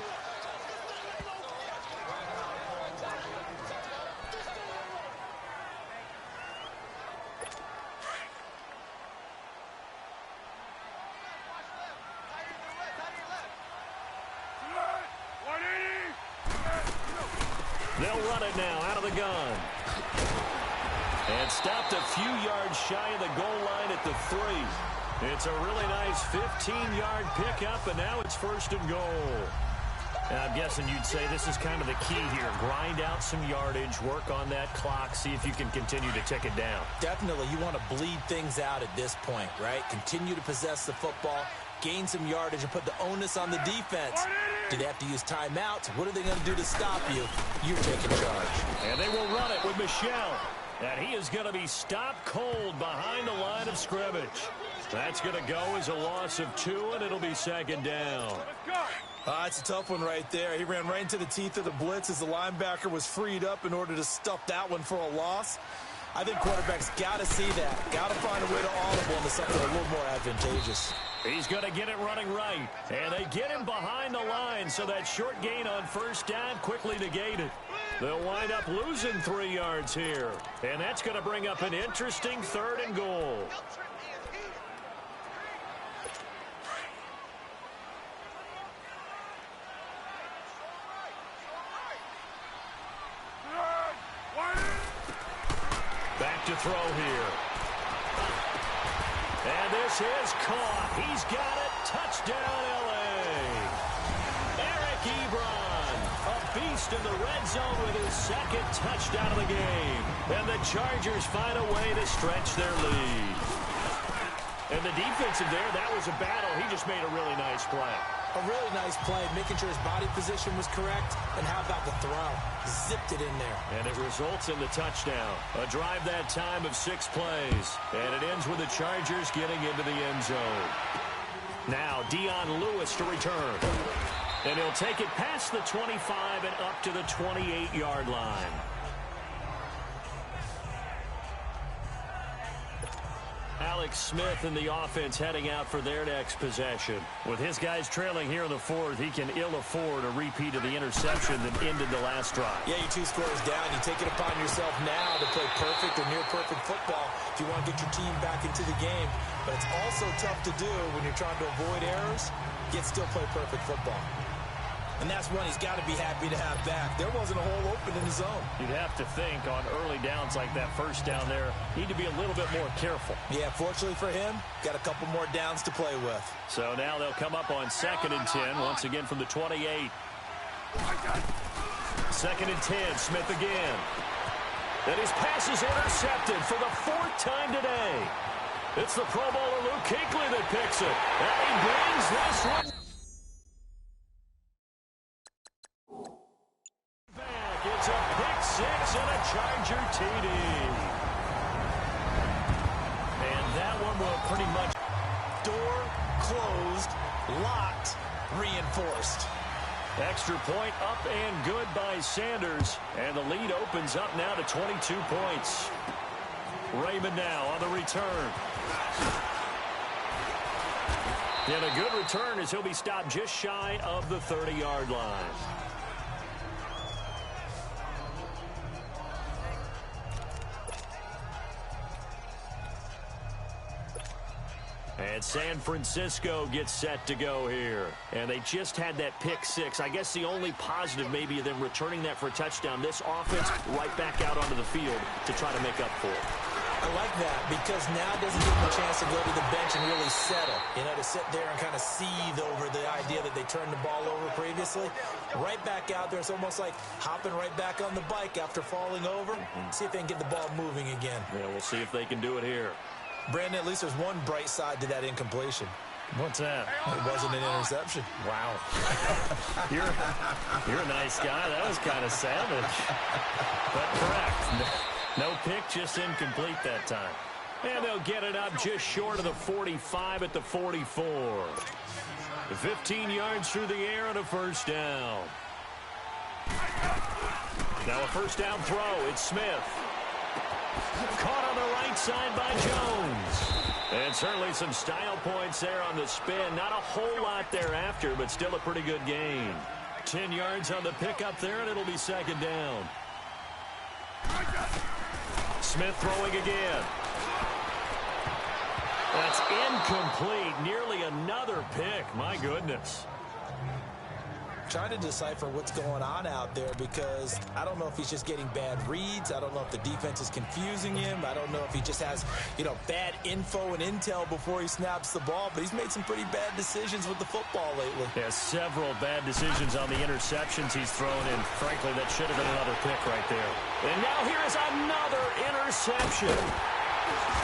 They'll run it now out of the gun. And stopped a few yards shy of the goal line at the 3. It's a really nice 15-yard pickup, and now it's first and goal. And I'm guessing you'd say this is kind of the key here. Grind out some yardage, work on that clock, see if you can continue to tick it down. Definitely. You want to bleed things out at this point, right? Continue to possess the football, gain some yardage, and put the onus on the defense. Do they have to use timeouts? What are they going to do to stop you? You're taking charge. And they will run it with Michel. And he is going to be stopped cold behind the line of scrimmage. That's going to go as a loss of 2, and it'll be second down. It's a tough one right there. He ran right into the teeth of the blitz as the linebacker was freed up in order to stuff that one for a loss. I think quarterbacks got to see that. Got to find a way to audible into something a little more advantageous. He's going to get it running right. And they get him behind the line, so that short gain on first down quickly negated. They'll wind up losing 3 yards here. And that's going to bring up an interesting 3rd and goal. Back to throw here. And this is caught. He's got it. Touchdown, L.A. Eric Ebron, a beast in the red zone with his 2nd touchdown of the game. And the Chargers find a way to stretch their lead. And the defensive there, that was a battle. He just made a really nice play. A really nice play, making sure his body position was correct. And how about the throw? Zipped it in there. And it results in the touchdown. A drive that time of 6 plays. And it ends with the Chargers getting into the end zone. Now, Dion Lewis to return. And he'll take it past the 25 and up to the 28-yard line. Alex Smith and the offense heading out for their next possession. With his guys trailing here in the 4th, he can ill afford a repeat of the interception that ended the last drive. Yeah, you're 2 scores down. You take it upon yourself now to play perfect or near-perfect football if you want to get your team back into the game. But it's also tough to do when you're trying to avoid errors, yet still play perfect football. And that's one he's got to be happy to have back. There wasn't a hole open in the zone. You'd have to think on early downs like that first down there, need to be a little bit more careful. Yeah, fortunately for him, got a couple more downs to play with. So now they'll come up on 2nd and 10, once again from the 28. 2nd and 10, Smith again. And his pass is intercepted for the 4th time today. It's the Pro Bowler Luke Kuechly that picks it. And he brings this one back. It's a pick 6 and a Charger TD. And that one will pretty much... Door closed, locked, reinforced. Extra point up and good by Sanders. And the lead opens up now to 22 points. Raymond now on the return. And a good return as he'll be stopped just shy of the 30-yard line. And San Francisco gets set to go here. And they just had that pick six. I guess the only positive maybe of them returning that for a touchdown. This offense right back out onto the field to try to make up for it. I like that because now it doesn't give them a chance to go to the bench and really settle. You know, to sit there and kind of seethe over the idea that they turned the ball over previously. Right back out there. It's almost like hopping right back on the bike after falling over. See if they can get the ball moving again. Yeah, we'll see if they can do it here. Brandon, at least there's one bright side to that incompletion. What's that? It wasn't an interception. Wow. You're a nice guy. That was kind of savage. But correct. No pick, just incomplete that time. And they'll get it up just short of the 45 at the 44. 15 yards through the air and a first down. Now a first down throw. It's Smith. Caught on the right side by Jones. And certainly some style points there on the spin. Not a whole lot thereafter, but still a pretty good gain. 10 yards on the pickup there, and it'll be second down. Smith throwing again. That's incomplete. Nearly another pick. My goodness. Trying to decipher what's going on out there because I don't know if he's just getting bad reads. I don't know if the defense is confusing him. I don't know if he just has, bad info and intel before he snaps the ball. But he's made some pretty bad decisions with the football lately. Yeah, several bad decisions on the interceptions he's thrown in. Frankly, that should have been another pick right there. And now here's another interception.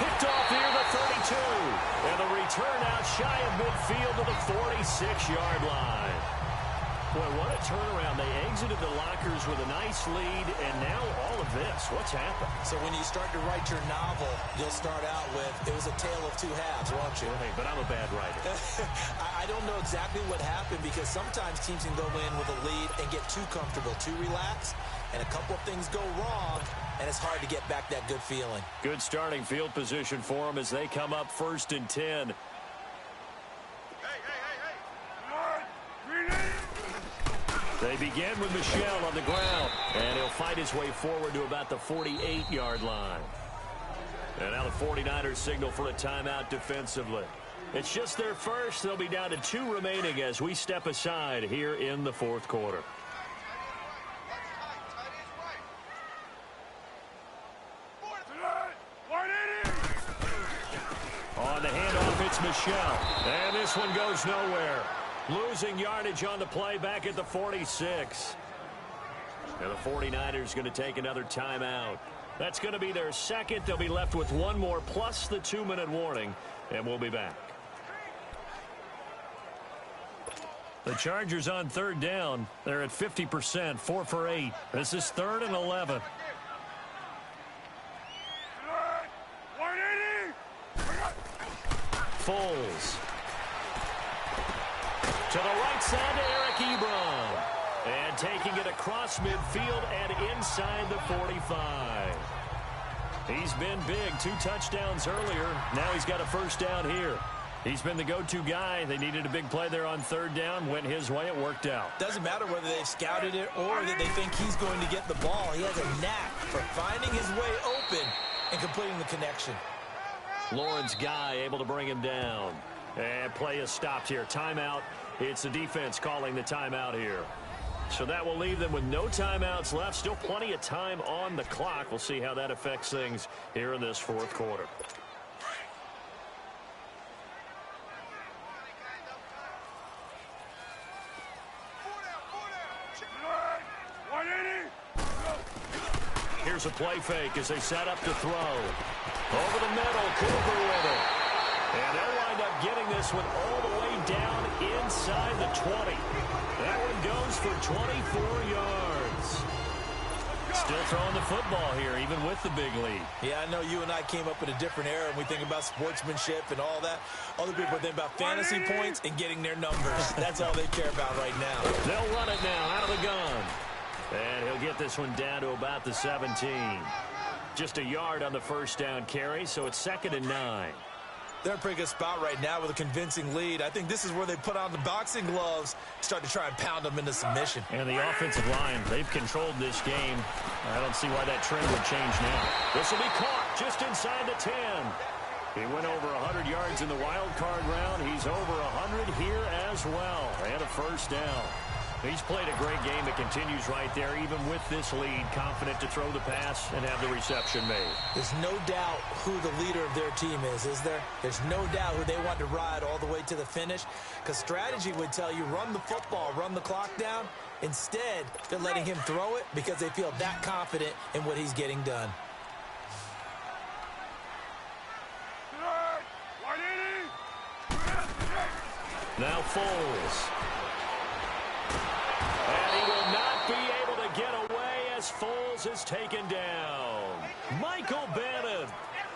Picked off near the 32. And the return out shy of midfield to the 46-yard line. Boy, what a turnaround. They exited the lockers with a nice lead, and now all of this. What's happened? So when you start to write your novel, you'll start out with, it was a tale of two halves, won't you? Hey, but I'm a bad writer. I don't know exactly what happened because sometimes teams can go in with a lead and get too comfortable, too relaxed, and a couple of things go wrong, and it's hard to get back that good feeling. Good starting field position for them as they come up 1st and 10. They begin with Michel on the ground, and he'll fight his way forward to about the 48-yard line. And now the 49ers signal for a timeout defensively. It's just their first. They'll be down to 2 remaining as we step aside here in the 4th quarter. On the handoff, it's Michel. And this one goes nowhere. Losing yardage on the play back at the 46. And the 49ers going to take another timeout. That's going to be their second. They'll be left with one more plus the 2-minute warning. And we'll be back. The Chargers on 3rd down. They're at 50%, 4 for 8. This is 3rd and 11. Foles. To the right side to Eric Ebron. And taking it across midfield and inside the 45. He's been big. 2 touchdowns earlier. Now he's got a first down here. He's been the go-to guy. They needed a big play there on 3rd down. Went his way. It worked out. Doesn't matter whether they've scouted it or that they think he's going to get the ball. He has a knack for finding his way open and completing the connection. Lawrence Guy able to bring him down. And play is stopped here. Timeout. It's the defense calling the timeout here. So that will leave them with no timeouts left. Still plenty of time on the clock. We'll see how that affects things here in this 4th quarter. Here's a play fake as they set up to throw. Over the middle, Cooper with it. And they'll wind up getting this one all the way down inside the 20. That one goes for 24 yards. Still throwing the football here, even with the big lead. Yeah, I know you and I came up in a different era, and we think about sportsmanship and all that. Other people think about fantasy points and getting their numbers. That's all they care about right now. They'll run it now out of the gun. And he'll get this one down to about the 17. Just a yard on the first down carry, so it's 2nd and 9. They're in a pretty good spot right now with a convincing lead. I think this is where they put on the boxing gloves, start to try and pound them into submission. And the offensive line, they've controlled this game. I don't see why that trend would change now. This will be caught just inside the 10. He went over 100 yards in the wild card round. He's over 100 here as well. And a first down. He's played a great game. It continues right there, even with this lead. Confident to throw the pass and have the reception made. There's no doubt who the leader of their team is there? There's no doubt who they want to ride all the way to the finish. Because strategy would tell you, run the football, run the clock down. Instead, they're letting him throw it because they feel that confident in what he's getting done. Now Foles. And he will not be able to get away as Foles is taken down. Michael Bannon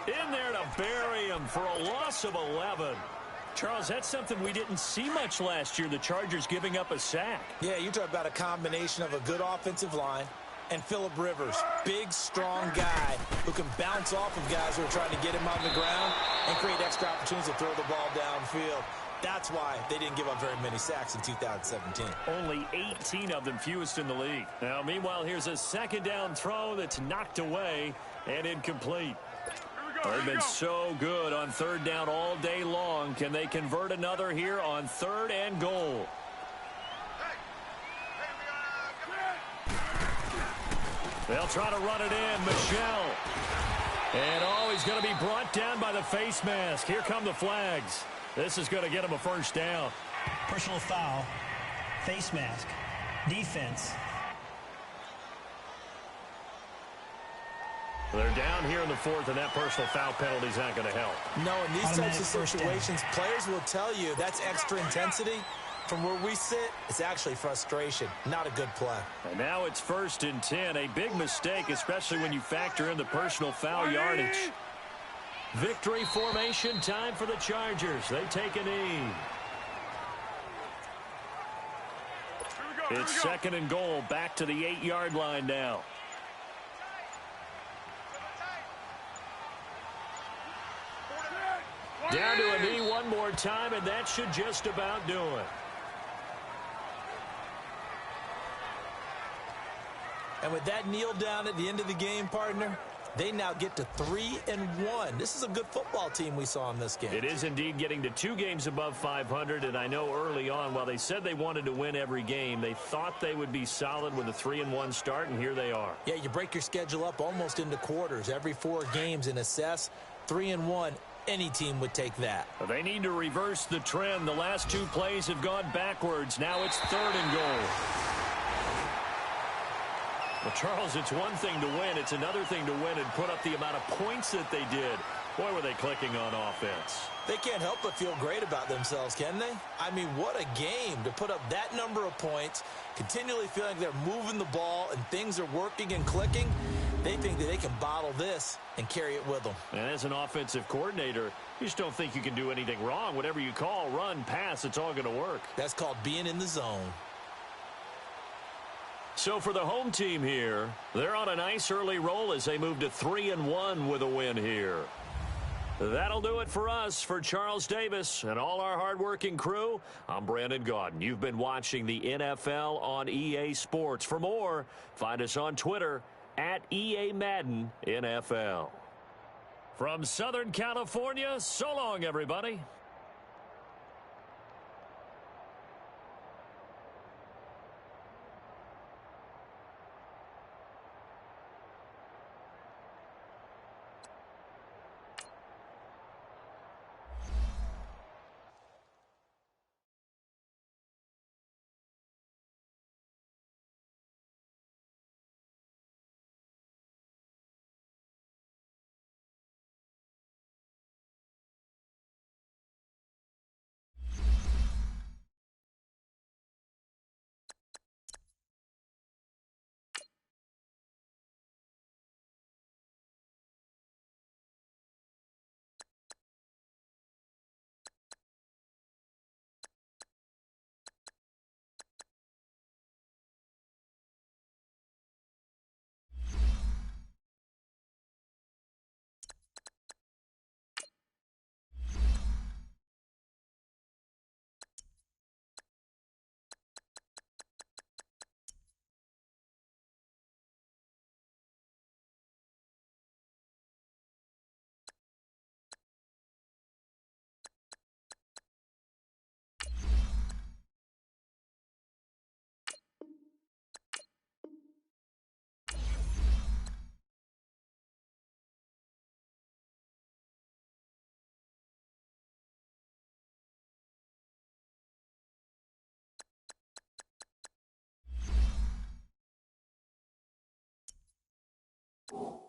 in there to bury him for a loss of 11. Charles, that's something we didn't see much last year, the Chargers giving up a sack. Yeah, you talk about a combination of a good offensive line and Phillip Rivers, big, strong guy who can bounce off of guys who are trying to get him on the ground and create extra opportunities to throw the ball downfield. That's why they didn't give up very many sacks in 2017. Only 18 of them, fewest in the league. Now, meanwhile, here's a second down throw that's knocked away and incomplete. They've been so good on third down all day long. Can they convert another here on 3rd and goal? They'll try to run it in. Michelle. And, oh, he's going to be brought down by the face mask. Here come the flags. This is going to get him a first down. Personal foul, face mask, defense. They're down here in the 4th, and that personal foul penalty is not going to help. No, in these Automatic types of situations, players will tell you that's extra intensity. From where we sit, it's actually frustration, not a good play. And now it's 1st and 10. A big mistake, especially when you factor in the personal foul yardage. Victory formation time for the Chargers. They take a knee. It's 2nd and goal. Back to the 8-yard line now. Down to a knee one more time, and that should just about do it. And with that kneel down at the end of the game, partner, they now get to 3-1. This is a good football team we saw in this game. It is indeed getting to 2 games above 500, and I know early on, while they said they wanted to win every game, they thought they would be solid with a 3-1 start, and here they are. Yeah, you break your schedule up almost into quarters, every 4 games, and assess 3-1. Any team would take that. They need to reverse the trend. The last 2 plays have gone backwards. Now it's 3rd and goal. Well, Charles, it's one thing to win. It's another thing to win and put up the amount of points that they did. Boy, were they clicking on offense. They can't help but feel great about themselves, can they? I mean, what a game to put up that number of points, continually feeling they're moving the ball and things are working and clicking. They think that they can bottle this and carry it with them. And as an offensive coordinator, you just don't think you can do anything wrong. Whatever you call, run, pass, it's all going to work. That's called being in the zone. So for the home team here, they're on a nice early roll as they move to 3-1 with a win here. That'll do it for us. For Charles Davis and all our hardworking crew, I'm Brandon Gaudin. You've been watching the NFL on EA Sports. For more, find us on Twitter at EA Madden NFL. From Southern California, so long, everybody. it.